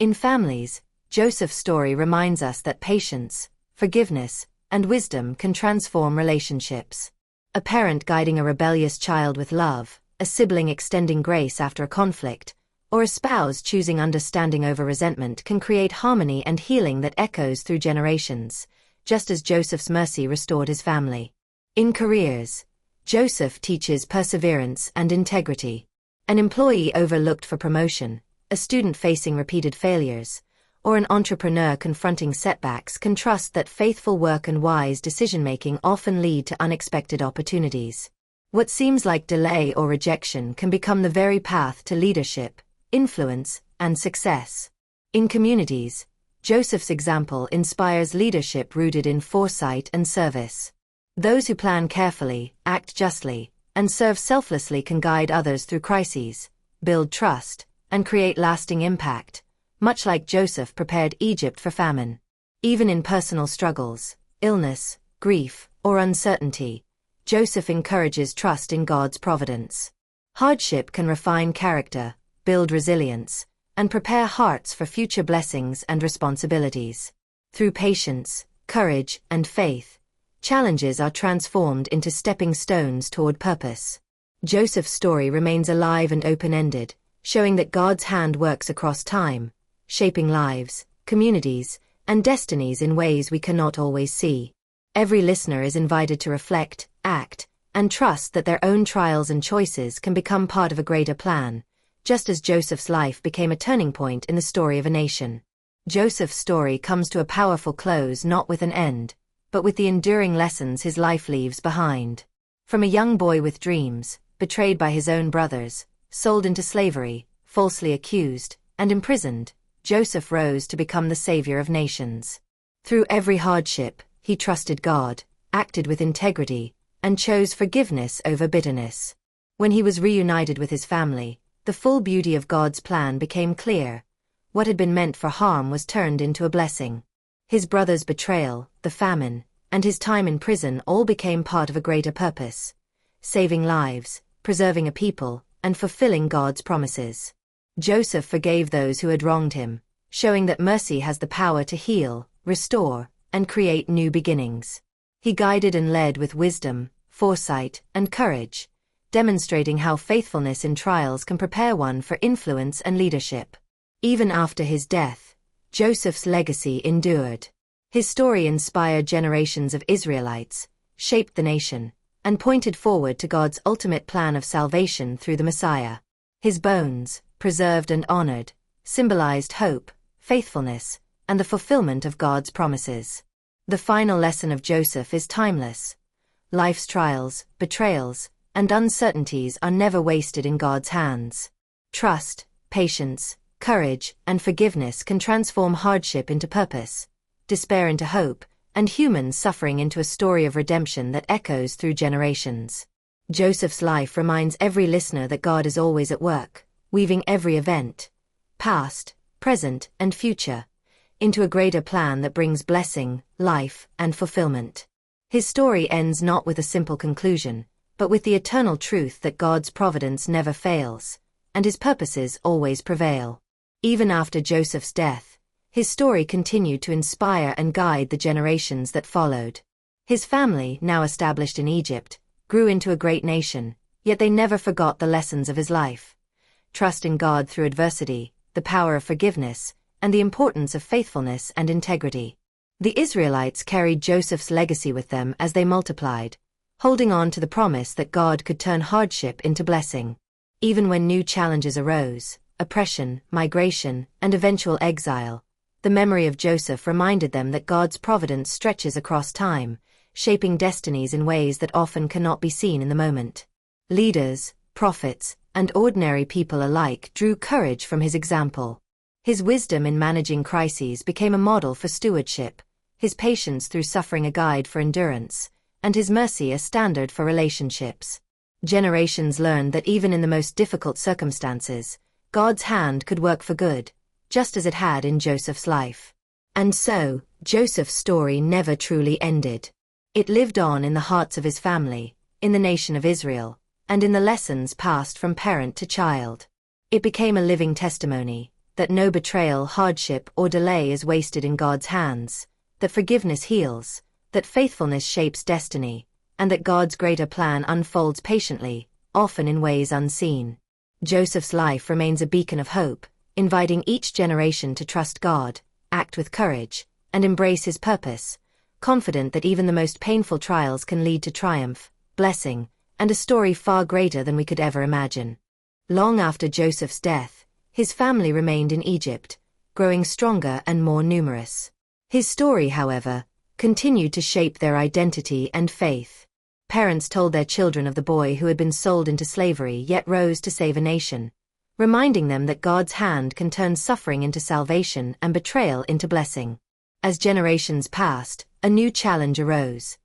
In families, Joseph's story reminds us that patience, forgiveness, and wisdom can transform relationships. A parent guiding a rebellious child with love, a sibling extending grace after a conflict, or a spouse choosing understanding over resentment can create harmony and healing that echoes through generations, just as Joseph's mercy restored his family. In careers, Joseph teaches perseverance and integrity. An employee overlooked for promotion, a student facing repeated failures, or an entrepreneur confronting setbacks can trust that faithful work and wise decision-making often lead to unexpected opportunities. What seems like delay or rejection can become the very path to leadership, influence, and success. In communities, Joseph's example inspires leadership rooted in foresight and service. Those who plan carefully, act justly, and serve selflessly can guide others through crises, build trust, and create lasting impact, much like Joseph prepared Egypt for famine. Even in personal struggles, illness, grief, or uncertainty, Joseph encourages trust in God's providence. Hardship can refine character, build resilience, and prepare hearts for future blessings and responsibilities. Through patience, courage, and faith, challenges are transformed into stepping stones toward purpose. Joseph's story remains alive and open-ended, showing that God's hand works across time, shaping lives, communities, and destinies in ways we cannot always see. Every listener is invited to reflect, act, and trust that their own trials and choices can become part of a greater plan, just as Joseph's life became a turning point in the story of a nation. Joseph's story comes to a powerful close not with an end, but with the enduring lessons his life leaves behind. From a young boy with dreams, betrayed by his own brothers, sold into slavery, falsely accused, and imprisoned, Joseph rose to become the savior of nations. Through every hardship, he trusted God, acted with integrity, and chose forgiveness over bitterness. When he was reunited with his family, the full beauty of God's plan became clear. What had been meant for harm was turned into a blessing. His brother's betrayal, the famine, and his time in prison all became part of a greater purpose, saving lives, preserving a people, and fulfilling God's promises. Joseph forgave those who had wronged him, showing that mercy has the power to heal, restore, and create new beginnings. He guided and led with wisdom, foresight, and courage, demonstrating how faithfulness in trials can prepare one for influence and leadership. Even after his death, Joseph's legacy endured. His story inspired generations of Israelites, shaped the nation, and pointed forward to God's ultimate plan of salvation through the Messiah. His bones, preserved and honored, symbolized hope, faithfulness, and the fulfillment of God's promises. The final lesson of Joseph is timeless. Life's trials, betrayals, and uncertainties are never wasted in God's hands. Trust, patience, courage, and forgiveness can transform hardship into purpose, despair into hope, and human suffering into a story of redemption that echoes through generations. Joseph's life reminds every listener that God is always at work, weaving every event, past, present, and future, into a greater plan that brings blessing, life, and fulfillment. His story ends not with a simple conclusion, but with the eternal truth that God's providence never fails, and his purposes always prevail. Even after Joseph's death, his story continued to inspire and guide the generations that followed. His family, now established in Egypt, grew into a great nation, yet they never forgot the lessons of his life. Trust in God through adversity, the power of forgiveness, and the importance of faithfulness and integrity. The Israelites carried Joseph's legacy with them as they multiplied, holding on to the promise that God could turn hardship into blessing. Even when new challenges arose, oppression, migration, and eventual exile, the memory of Joseph reminded them that God's providence stretches across time, shaping destinies in ways that often cannot be seen in the moment. Leaders, prophets, and ordinary people alike drew courage from his example. His wisdom in managing crises became a model for stewardship, his patience through suffering a guide for endurance, and his mercy a standard for relationships. Generations learned that even in the most difficult circumstances, God's hand could work for good, just as it had in Joseph's life. And so, Joseph's story never truly ended. It lived on in the hearts of his family, in the nation of Israel, and in the lessons passed from parent to child. It became a living testimony that no betrayal, hardship, or delay is wasted in God's hands, that forgiveness heals, that faithfulness shapes destiny, and that God's greater plan unfolds patiently, often in ways unseen. Joseph's life remains a beacon of hope, inviting each generation to trust God, act with courage, and embrace his purpose, confident that even the most painful trials can lead to triumph, blessing, and a story far greater than we could ever imagine. Long after Joseph's death, his family remained in Egypt, growing stronger and more numerous. His story, however, continued to shape their identity and faith. Parents told their children of the boy who had been sold into slavery yet rose to save a nation, reminding them that God's hand can turn suffering into salvation and betrayal into blessing. As generations passed, a new challenge arose.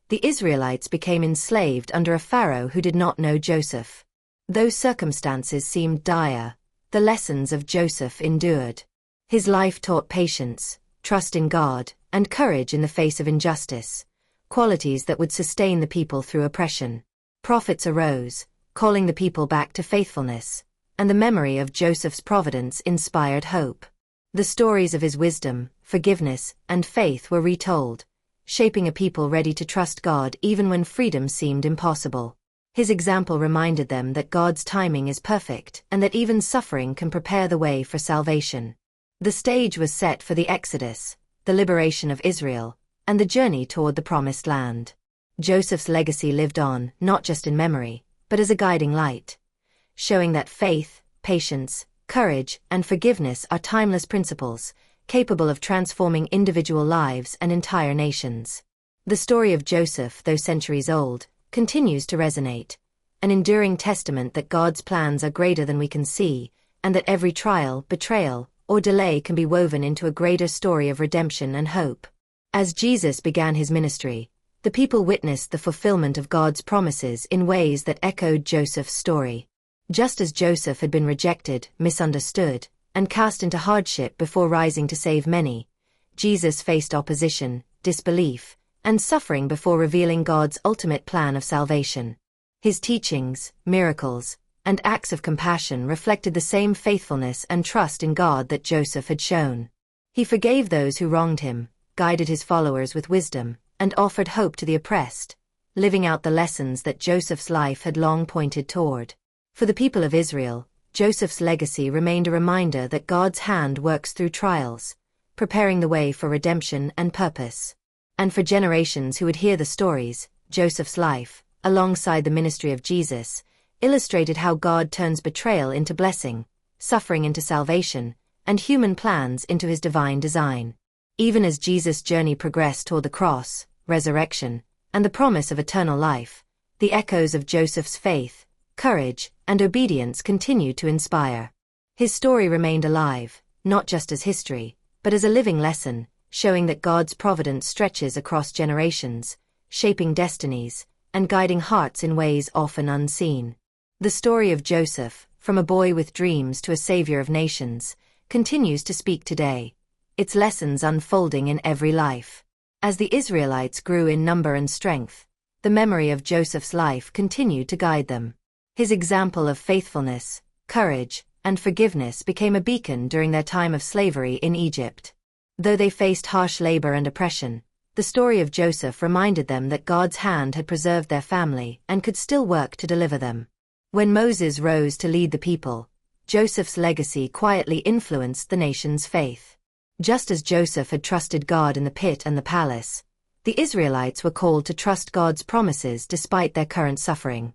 The Israelites became enslaved under a pharaoh who did not know Joseph. Though circumstances seemed dire, the lessons of Joseph endured. His life taught patience, trust in God, and courage in the face of injustice, qualities that would sustain the people through oppression. Prophets arose, calling the people back to faithfulness, and the memory of Joseph's providence inspired hope. The stories of his wisdom, forgiveness, and faith were retold, shaping a people ready to trust God even when freedom seemed impossible. His example reminded them that God's timing is perfect and that even suffering can prepare the way for salvation. The stage was set for the Exodus, the liberation of Israel, and the journey toward the Promised Land. Joseph's legacy lived on, not just in memory, but as a guiding light, showing that faith, patience, courage, and forgiveness are timeless principles, capable of transforming individual lives and entire nations. The story of Joseph, though centuries old, continues to resonate, an enduring testament that God's plans are greater than we can see, and that every trial, betrayal, or delay can be woven into a greater story of redemption and hope. As Jesus began his ministry, the people witnessed the fulfillment of God's promises in ways that echoed Joseph's story. Just as Joseph had been rejected, misunderstood, and cast into hardship before rising to save many, Jesus faced opposition, disbelief, and suffering before revealing God's ultimate plan of salvation. His teachings, miracles, and acts of compassion reflected the same faithfulness and trust in God that Joseph had shown. He forgave those who wronged him, guided his followers with wisdom, and offered hope to the oppressed, living out the lessons that Joseph's life had long pointed toward. For the people of Israel, Joseph's legacy remained a reminder that God's hand works through trials, preparing the way for redemption and purpose. And for generations who would hear the stories, Joseph's life, alongside the ministry of Jesus, illustrated how God turns betrayal into blessing, suffering into salvation, and human plans into his divine design. Even as Jesus' journey progressed toward the cross, resurrection, and the promise of eternal life, the echoes of Joseph's faith, courage, and obedience continued to inspire. His story remained alive, not just as history, but as a living lesson, showing that God's providence stretches across generations, shaping destinies, and guiding hearts in ways often unseen. The story of Joseph, from a boy with dreams to a savior of nations, continues to speak today, its lessons unfolding in every life. As the Israelites grew in number and strength, the memory of Joseph's life continued to guide them. His example of faithfulness, courage, and forgiveness became a beacon during their time of slavery in Egypt. Though they faced harsh labor and oppression, the story of Joseph reminded them that God's hand had preserved their family and could still work to deliver them. When Moses rose to lead the people, Joseph's legacy quietly influenced the nation's faith. Just as Joseph had trusted God in the pit and the palace, the Israelites were called to trust God's promises despite their current suffering.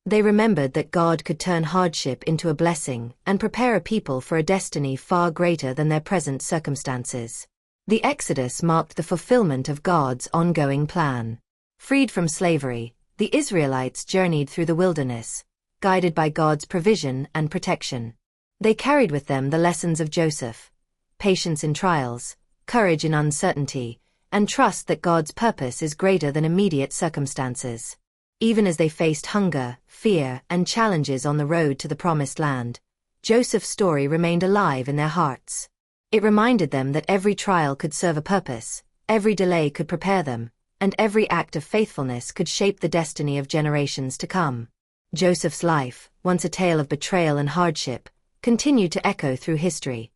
They remembered that God could turn hardship into a blessing and prepare a people for a destiny far greater than their present circumstances. The Exodus marked the fulfillment of God's ongoing plan. Freed from slavery, the Israelites journeyed through the wilderness, guided by God's provision and protection. They carried with them the lessons of Joseph: patience in trials, courage in uncertainty, and trust that God's purpose is greater than immediate circumstances. Even as they faced hunger, fear, and challenges on the road to the Promised Land, Joseph's story remained alive in their hearts. It reminded them that every trial could serve a purpose, every delay could prepare them, and every act of faithfulness could shape the destiny of generations to come. Joseph's life, once a tale of betrayal and hardship, continued to echo through history,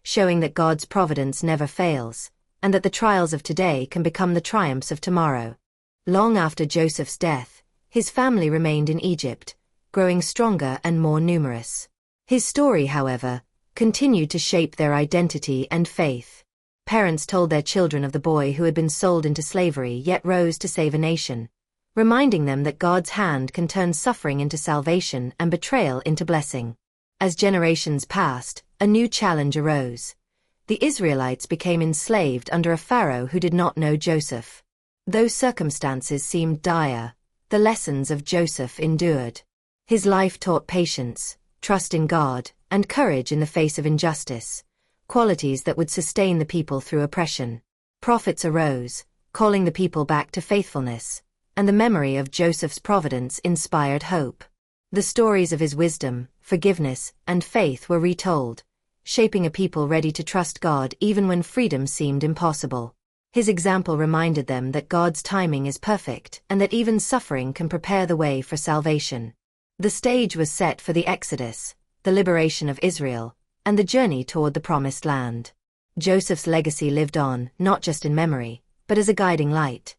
showing that God's providence never fails, and that the trials of today can become the triumphs of tomorrow. Long after Joseph's death, his family remained in Egypt, growing stronger and more numerous. His story, however, continued to shape their identity and faith. Parents told their children of the boy who had been sold into slavery yet rose to save a nation, reminding them that God's hand can turn suffering into salvation and betrayal into blessing. As generations passed, a new challenge arose. The Israelites became enslaved under a pharaoh who did not know Joseph. Though circumstances seemed dire, the lessons of Joseph endured. His life taught patience, trust in God, and courage in the face of injustice, qualities that would sustain the people through oppression. Prophets arose, calling the people back to faithfulness, and the memory of Joseph's providence inspired hope. The stories of his wisdom, forgiveness, and faith were retold, shaping a people ready to trust God even when freedom seemed impossible. His example reminded them that God's timing is perfect and that even suffering can prepare the way for salvation. The stage was set for the Exodus, the liberation of Israel, and the journey toward the Promised Land. Joseph's legacy lived on, not just in memory, but as a guiding light,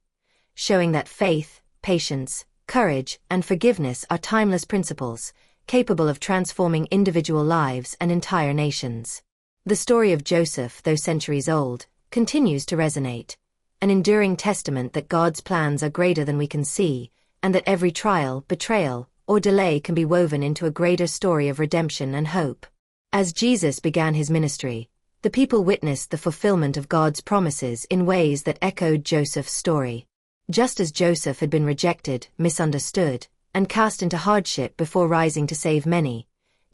showing that faith, patience, courage, and forgiveness are timeless principles, capable of transforming individual lives and entire nations. The story of Joseph, though centuries old, continues to resonate, an enduring testament that God's plans are greater than we can see, and that every trial, betrayal, or delay can be woven into a greater story of redemption and hope. As Jesus began his ministry, the people witnessed the fulfillment of God's promises in ways that echoed Joseph's story. Just as Joseph had been rejected, misunderstood, and cast into hardship before rising to save many,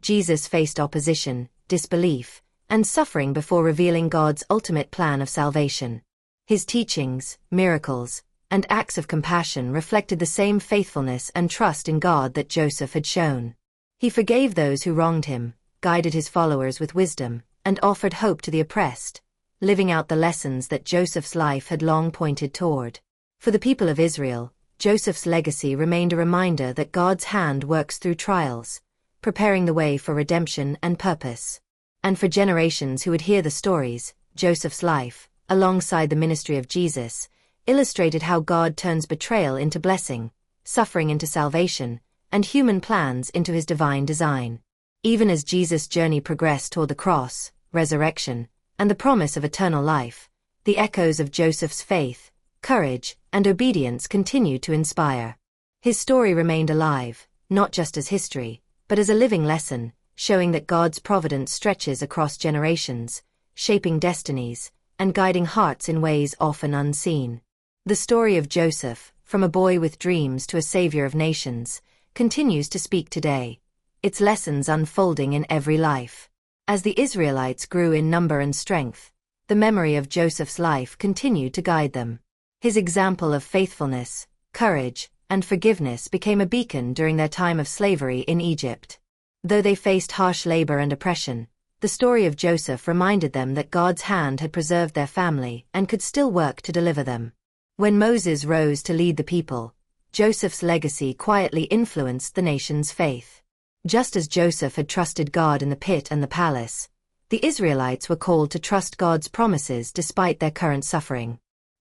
Jesus faced opposition, disbelief, and suffering before revealing God's ultimate plan of salvation. His teachings, miracles, and acts of compassion reflected the same faithfulness and trust in God that Joseph had shown. He forgave those who wronged him, guided his followers with wisdom, and offered hope to the oppressed, living out the lessons that Joseph's life had long pointed toward. For the people of Israel, Joseph's legacy remained a reminder that God's hand works through trials, preparing the way for redemption and purpose. And for generations who would hear the stories, Joseph's life, alongside the ministry of Jesus, illustrated how God turns betrayal into blessing, suffering into salvation, and human plans into his divine design. Even as Jesus' journey progressed toward the cross, resurrection, and the promise of eternal life, the echoes of Joseph's faith, courage, and obedience continued to inspire. His story remained alive, not just as history, but as a living lesson, showing that God's providence stretches across generations, shaping destinies, and guiding hearts in ways often unseen. The story of Joseph, from a boy with dreams to a savior of nations, continues to speak today, its lessons unfolding in every life. As the Israelites grew in number and strength, the memory of Joseph's life continued to guide them. His example of faithfulness, courage, and forgiveness became a beacon during their time of slavery in Egypt. Though they faced harsh labor and oppression, the story of Joseph reminded them that God's hand had preserved their family and could still work to deliver them. When Moses rose to lead the people, Joseph's legacy quietly influenced the nation's faith. Just as Joseph had trusted God in the pit and the palace, the Israelites were called to trust God's promises despite their current suffering.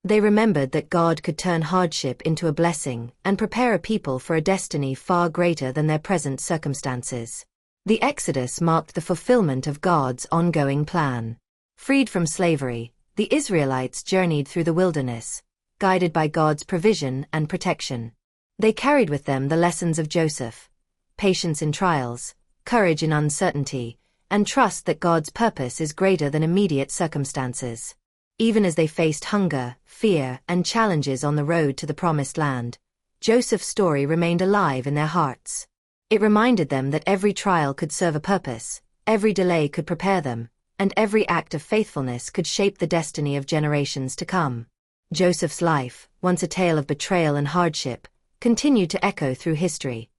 They remembered that God could turn hardship into a blessing and prepare a people for a destiny far greater than their present circumstances. The Exodus marked the fulfillment of God's ongoing plan. Freed from slavery, the Israelites journeyed through the wilderness, guided by God's provision and protection. They carried with them the lessons of Joseph: patience in trials, courage in uncertainty, and trust that God's purpose is greater than immediate circumstances. Even as they faced hunger, fear, and challenges on the road to the Promised Land, Joseph's story remained alive in their hearts. It reminded them that every trial could serve a purpose, every delay could prepare them, and every act of faithfulness could shape the destiny of generations to come. Joseph's life, once a tale of betrayal and hardship, continued to echo through history,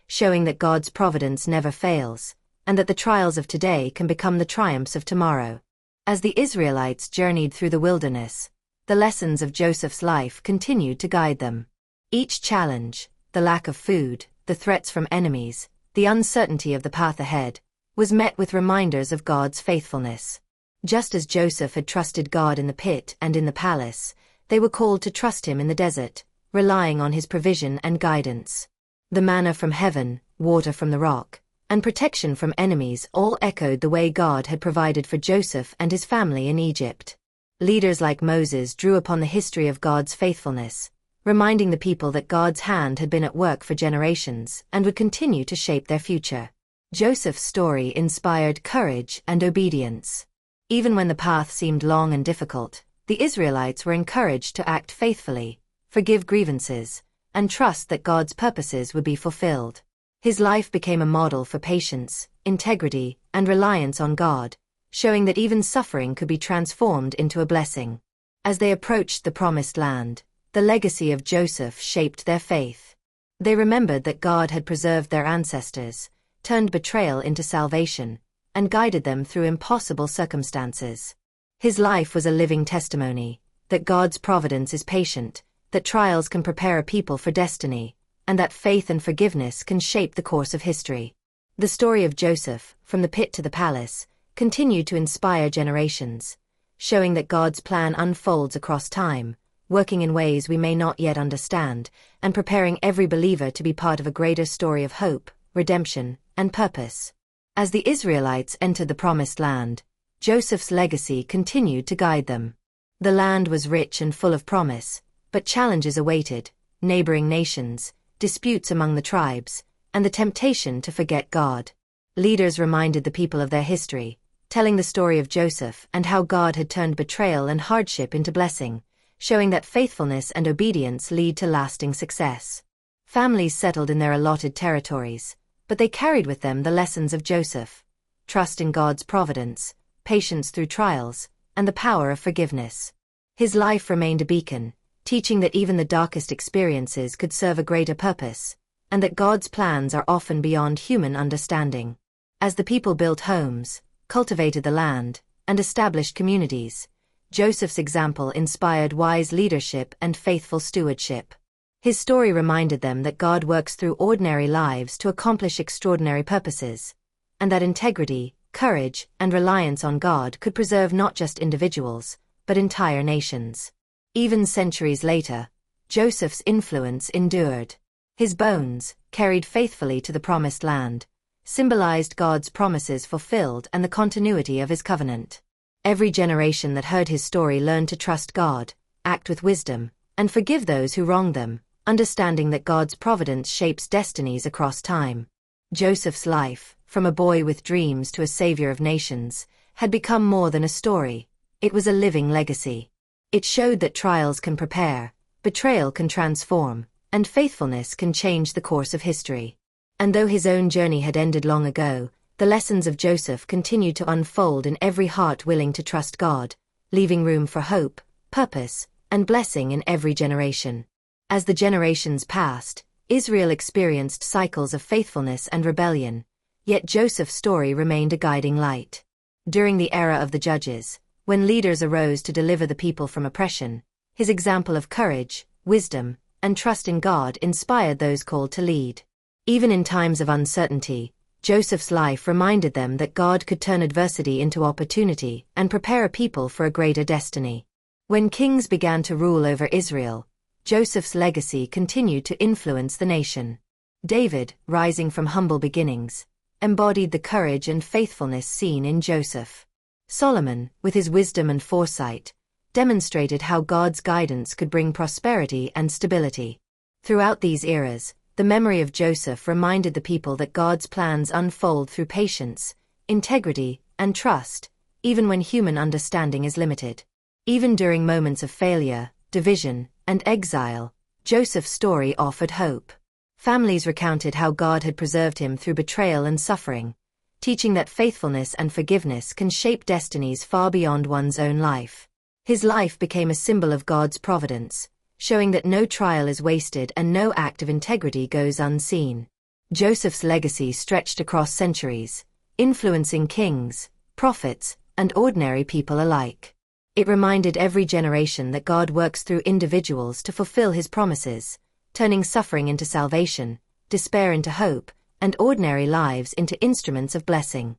showing that God's providence never fails, and that the trials of today can become the triumphs of tomorrow. As the Israelites journeyed through the wilderness, the lessons of Joseph's life continued to guide them. Each challenge, the lack of food, the threats from enemies, the uncertainty of the path ahead, was met with reminders of God's faithfulness. Just as Joseph had trusted God in the pit and in the palace, they were called to trust him in the desert, relying on his provision and guidance. The manna from heaven, water from the rock, and protection from enemies all echoed the way God had provided for Joseph and his family in Egypt. Leaders like Moses drew upon the history of God's faithfulness, reminding the people that God's hand had been at work for generations and would continue to shape their future. Joseph's story inspired courage and obedience. Even when the path seemed long and difficult, the Israelites were encouraged to act faithfully, forgive grievances, and trust that God's purposes would be fulfilled. His life became a model for patience, integrity, and reliance on God, showing that even suffering could be transformed into a blessing. As they approached the Promised Land, the legacy of Joseph shaped their faith. They remembered that God had preserved their ancestors, turned betrayal into salvation, and guided them through impossible circumstances. His life was a living testimony that God's providence is patient, that trials can prepare a people for destiny, and that faith and forgiveness can shape the course of history. The story of Joseph, from the pit to the palace, continued to inspire generations, showing that God's plan unfolds across time, working in ways we may not yet understand, and preparing every believer to be part of a greater story of hope, redemption, and purpose. As the Israelites entered the Promised Land, Joseph's legacy continued to guide them. The land was rich and full of promise, but challenges awaited: neighboring nations, disputes among the tribes, and the temptation to forget God. Leaders reminded the people of their history, telling the story of Joseph and how God had turned betrayal and hardship into blessing, showing that faithfulness and obedience lead to lasting success. Families settled in their allotted territories, but they carried with them the lessons of Joseph: trust in God's providence, patience through trials, and the power of forgiveness. His life remained a beacon, teaching that even the darkest experiences could serve a greater purpose, and that God's plans are often beyond human understanding. As the people built homes, cultivated the land, and established communities, Joseph's example inspired wise leadership and faithful stewardship. His story reminded them that God works through ordinary lives to accomplish extraordinary purposes, and that integrity, courage, and reliance on God could preserve not just individuals, but entire nations. Even centuries later, Joseph's influence endured. His bones, carried faithfully to the Promised Land, symbolized God's promises fulfilled and the continuity of his covenant. Every generation that heard his story learned to trust God, act with wisdom, and forgive those who wronged them, understanding that God's providence shapes destinies across time. Joseph's life, from a boy with dreams to a savior of nations, had become more than a story. It was a living legacy. It showed that trials can prepare, betrayal can transform, and faithfulness can change the course of history. And though his own journey had ended long ago, the lessons of Joseph continued to unfold in every heart willing to trust God, leaving room for hope, purpose, and blessing in every generation. As the generations passed, Israel experienced cycles of faithfulness and rebellion, yet Joseph's story remained a guiding light. During the era of the Judges, when leaders arose to deliver the people from oppression, his example of courage, wisdom, and trust in God inspired those called to lead. Even in times of uncertainty, Joseph's life reminded them that God could turn adversity into opportunity and prepare a people for a greater destiny. When kings began to rule over Israel, Joseph's legacy continued to influence the nation. David, rising from humble beginnings, embodied the courage and faithfulness seen in Joseph. Solomon, with his wisdom and foresight, demonstrated how God's guidance could bring prosperity and stability. Throughout these eras, The memory of Joseph reminded the people that God's plans unfold through patience, integrity, and trust, even when human understanding is limited. Even during moments of failure, division, and exile, Joseph's story offered hope. Families recounted how God had preserved him through betrayal and suffering, teaching that faithfulness and forgiveness can shape destinies far beyond one's own life. His life became a symbol of God's providence, showing that no trial is wasted and no act of integrity goes unseen. Joseph's legacy stretched across centuries, influencing kings, prophets, and ordinary people alike. It reminded every generation that God works through individuals to fulfill his promises, turning suffering into salvation, despair into hope, and ordinary lives into instruments of blessing.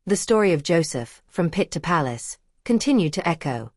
The story of Joseph, from pit to palace, continued to echo,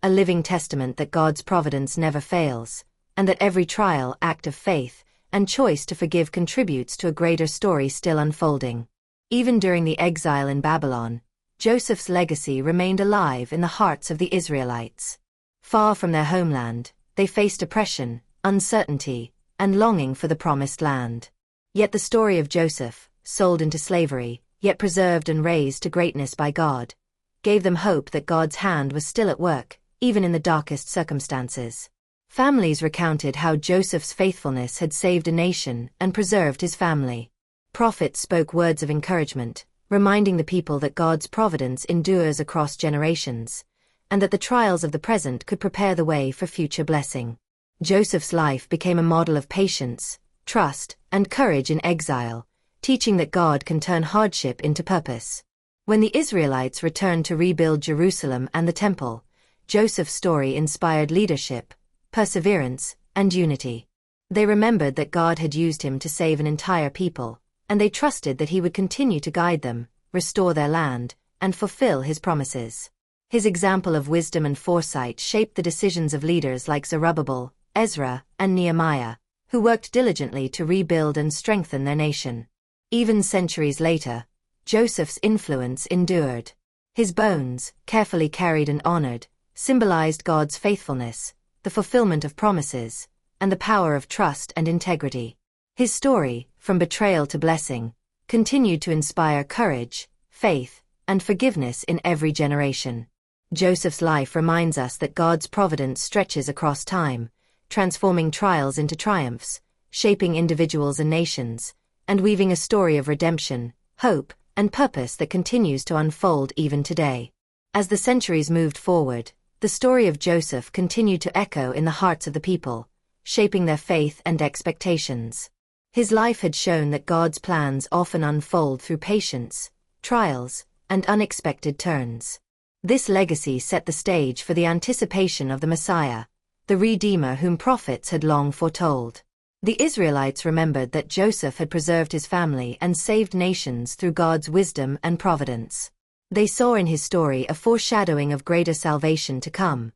a living testament that God's providence never fails, and that every trial, act of faith, and choice to forgive contributes to a greater story still unfolding. Even during the exile in Babylon, Joseph's legacy remained alive in the hearts of the Israelites. Far from their homeland, they faced oppression, uncertainty, and longing for the promised land. Yet the story of Joseph, sold into slavery, yet preserved and raised to greatness by God, gave them hope that God's hand was still at work, even in the darkest circumstances. Families recounted how Joseph's faithfulness had saved a nation and preserved his family. Prophets spoke words of encouragement, reminding the people that God's providence endures across generations, and that the trials of the present could prepare the way for future blessing. Joseph's life became a model of patience, trust, and courage in exile, teaching that God can turn hardship into purpose. When the Israelites returned to rebuild Jerusalem and the temple, Joseph's story inspired leadership, perseverance, and unity. They remembered that God had used him to save an entire people, and they trusted that he would continue to guide them, restore their land, and fulfill his promises. His example of wisdom and foresight shaped the decisions of leaders like Zerubbabel, Ezra, and Nehemiah, who worked diligently to rebuild and strengthen their nation. Even centuries later, Joseph's influence endured. His bones, carefully carried and honored, symbolized God's faithfulness, the fulfillment of promises, and the power of trust and integrity. His story, from betrayal to blessing, continued to inspire courage, faith, and forgiveness in every generation. Joseph's life reminds us that God's providence stretches across time, transforming trials into triumphs, shaping individuals and nations, and weaving a story of redemption, hope, and purpose that continues to unfold even today. As the centuries moved forward, the story of Joseph continued to echo in the hearts of the people, shaping their faith and expectations. His life had shown that God's plans often unfold through patience, trials, and unexpected turns. This legacy set the stage for the anticipation of the Messiah, the Redeemer whom prophets had long foretold. The Israelites remembered that Joseph had preserved his family and saved nations through God's wisdom and providence. They saw in his story a foreshadowing of greater salvation to come,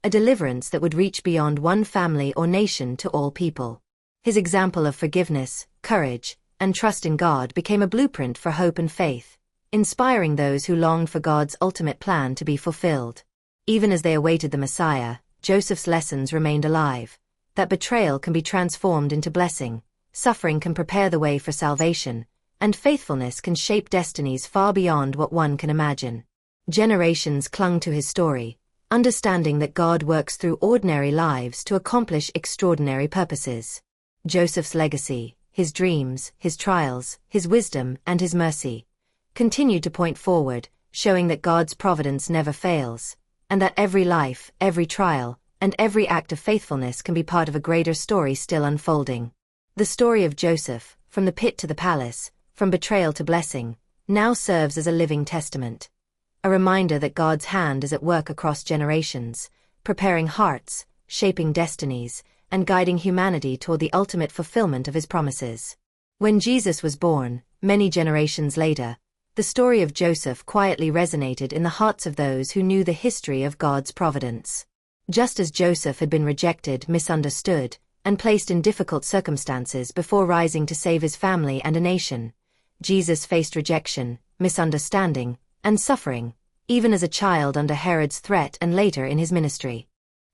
a deliverance that would reach beyond one family or nation to all people. His example of forgiveness, courage, and trust in God became a blueprint for hope and faith, inspiring those who longed for God's ultimate plan to be fulfilled. Even as they awaited the Messiah, Joseph's lessons remained alive, that betrayal can be transformed into blessing, suffering can prepare the way for salvation, and faithfulness can shape destinies far beyond what one can imagine. Generations clung to his story, understanding that God works through ordinary lives to accomplish extraordinary purposes. Joseph's legacy, his dreams, his trials, his wisdom, and his mercy, continued to point forward, showing that God's providence never fails, and that every life, every trial, and every act of faithfulness can be part of a greater story still unfolding. The story of Joseph, from the pit to the palace, from betrayal to blessing, now serves as a living testament. A reminder that God's hand is at work across generations, preparing hearts, shaping destinies, and guiding humanity toward the ultimate fulfillment of his promises. When Jesus was born, many generations later, the story of Joseph quietly resonated in the hearts of those who knew the history of God's providence. Just as Joseph had been rejected, misunderstood, and placed in difficult circumstances before rising to save his family and a nation, Jesus faced rejection, misunderstanding, and suffering, even as a child under Herod's threat and later in his ministry.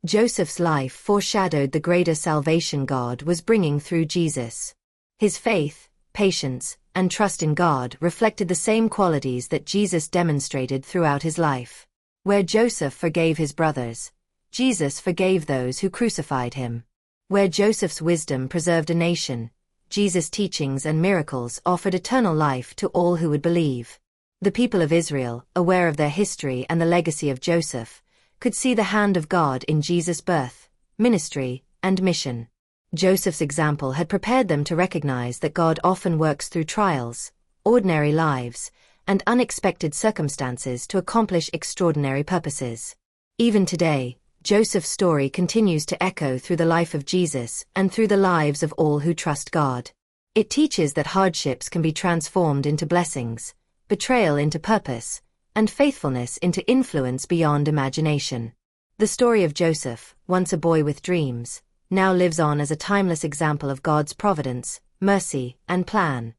Joseph's life foreshadowed the greater salvation God was bringing through Jesus. His faith, patience, and trust in God reflected the same qualities that Jesus demonstrated throughout his life. Where Joseph forgave his brothers, Jesus forgave those who crucified him. Where Joseph's wisdom preserved a nation, Jesus' teachings and miracles offered eternal life to all who would believe. The people of Israel, aware of their history and the legacy of Joseph, could see the hand of God in Jesus' birth, ministry, and mission. Joseph's example had prepared them to recognize that God often works through trials, ordinary lives, and unexpected circumstances to accomplish extraordinary purposes. Even today, Joseph's story continues to echo through the life of Jesus and through the lives of all who trust God. It teaches that hardships can be transformed into blessings, betrayal into purpose, and faithfulness into influence beyond imagination. The story of Joseph, once a boy with dreams, now lives on as a timeless example of God's providence, mercy, and plan,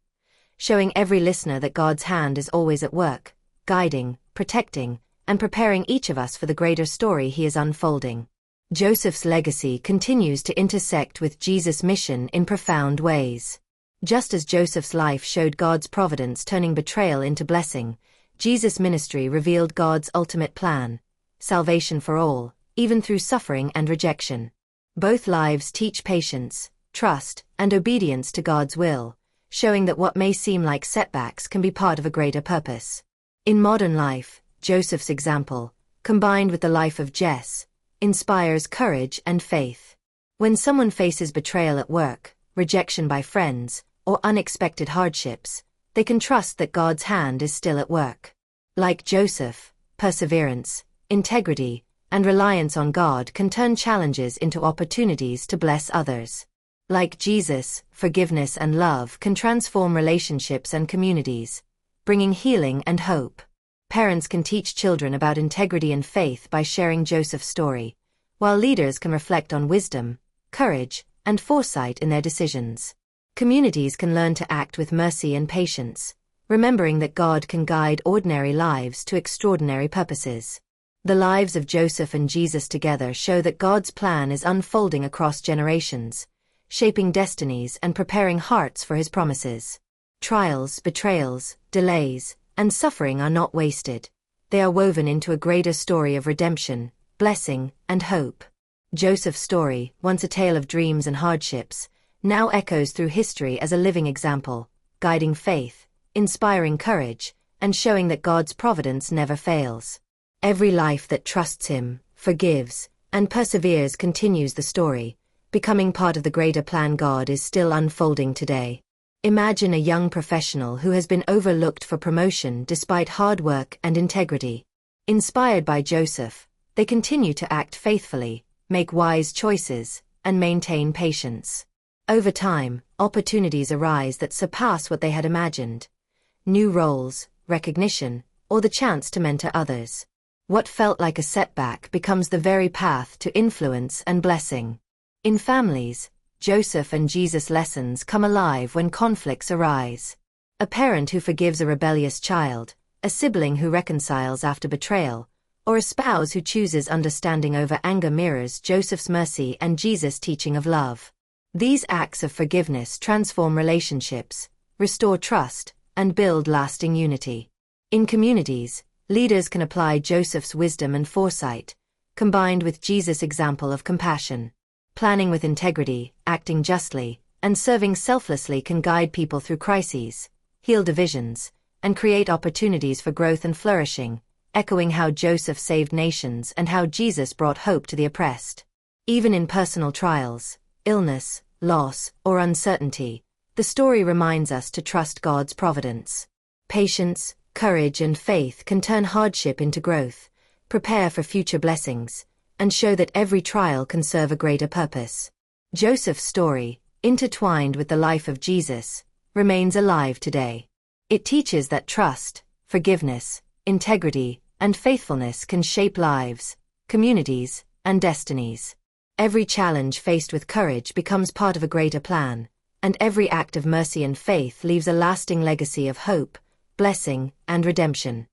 showing every listener that God's hand is always at work, guiding, protecting, and preparing each of us for the greater story he is unfolding. Joseph's legacy continues to intersect with Jesus' mission in profound ways. Just as Joseph's life showed God's providence turning betrayal into blessing, Jesus' ministry revealed God's ultimate plan, salvation for all, even through suffering and rejection. Both lives teach patience, trust, and obedience to God's will, showing that what may seem like setbacks can be part of a greater purpose. In modern life, Joseph's example, combined with the life of Jess, inspires courage and faith. When someone faces betrayal at work, rejection by friends, or unexpected hardships, they can trust that God's hand is still at work. Like Joseph, perseverance, integrity, and reliance on God can turn challenges into opportunities to bless others. Like Jesus, forgiveness and love can transform relationships and communities, bringing healing and hope. Parents can teach children about integrity and faith by sharing Joseph's story, while leaders can reflect on wisdom, courage, and foresight in their decisions. Communities can learn to act with mercy and patience, remembering that God can guide ordinary lives to extraordinary purposes. The lives of Joseph and Jesus together show that God's plan is unfolding across generations, shaping destinies and preparing hearts for his promises. Trials, betrayals, delays, and suffering are not wasted. They are woven into a greater story of redemption, blessing, and hope. Joseph's story, once a tale of dreams and hardships, now echoes through history as a living example, guiding faith, inspiring courage, and showing that God's providence never fails. Every life that trusts him, forgives, and perseveres continues the story, becoming part of the greater plan God is still unfolding today. Imagine a young professional who has been overlooked for promotion despite hard work and integrity. Inspired by Joseph, they continue to act faithfully, make wise choices, and maintain patience. Over time, opportunities arise that surpass what they had imagined. New roles, recognition, or the chance to mentor others. What felt like a setback becomes the very path to influence and blessing. In families, Joseph and Jesus' lessons come alive when conflicts arise. A parent who forgives a rebellious child, a sibling who reconciles after betrayal, or a spouse who chooses understanding over anger mirrors Joseph's mercy and Jesus' teaching of love. These acts of forgiveness transform relationships, restore trust, and build lasting unity. In communities, leaders can apply Joseph's wisdom and foresight, combined with Jesus' example of compassion. Planning with integrity, acting justly, and serving selflessly can guide people through crises, heal divisions, and create opportunities for growth and flourishing, echoing how Joseph saved nations and how Jesus brought hope to the oppressed. Even in personal trials, illness, loss, or uncertainty, the story reminds us to trust God's providence. Patience, courage, and faith can turn hardship into growth, prepare for future blessings, and show that every trial can serve a greater purpose. Joseph's story, intertwined with the life of Jesus, remains alive today. It teaches that trust, forgiveness, integrity, and faithfulness can shape lives, communities, and destinies. Every challenge faced with courage becomes part of a greater plan, and every act of mercy and faith leaves a lasting legacy of hope, blessing, and redemption.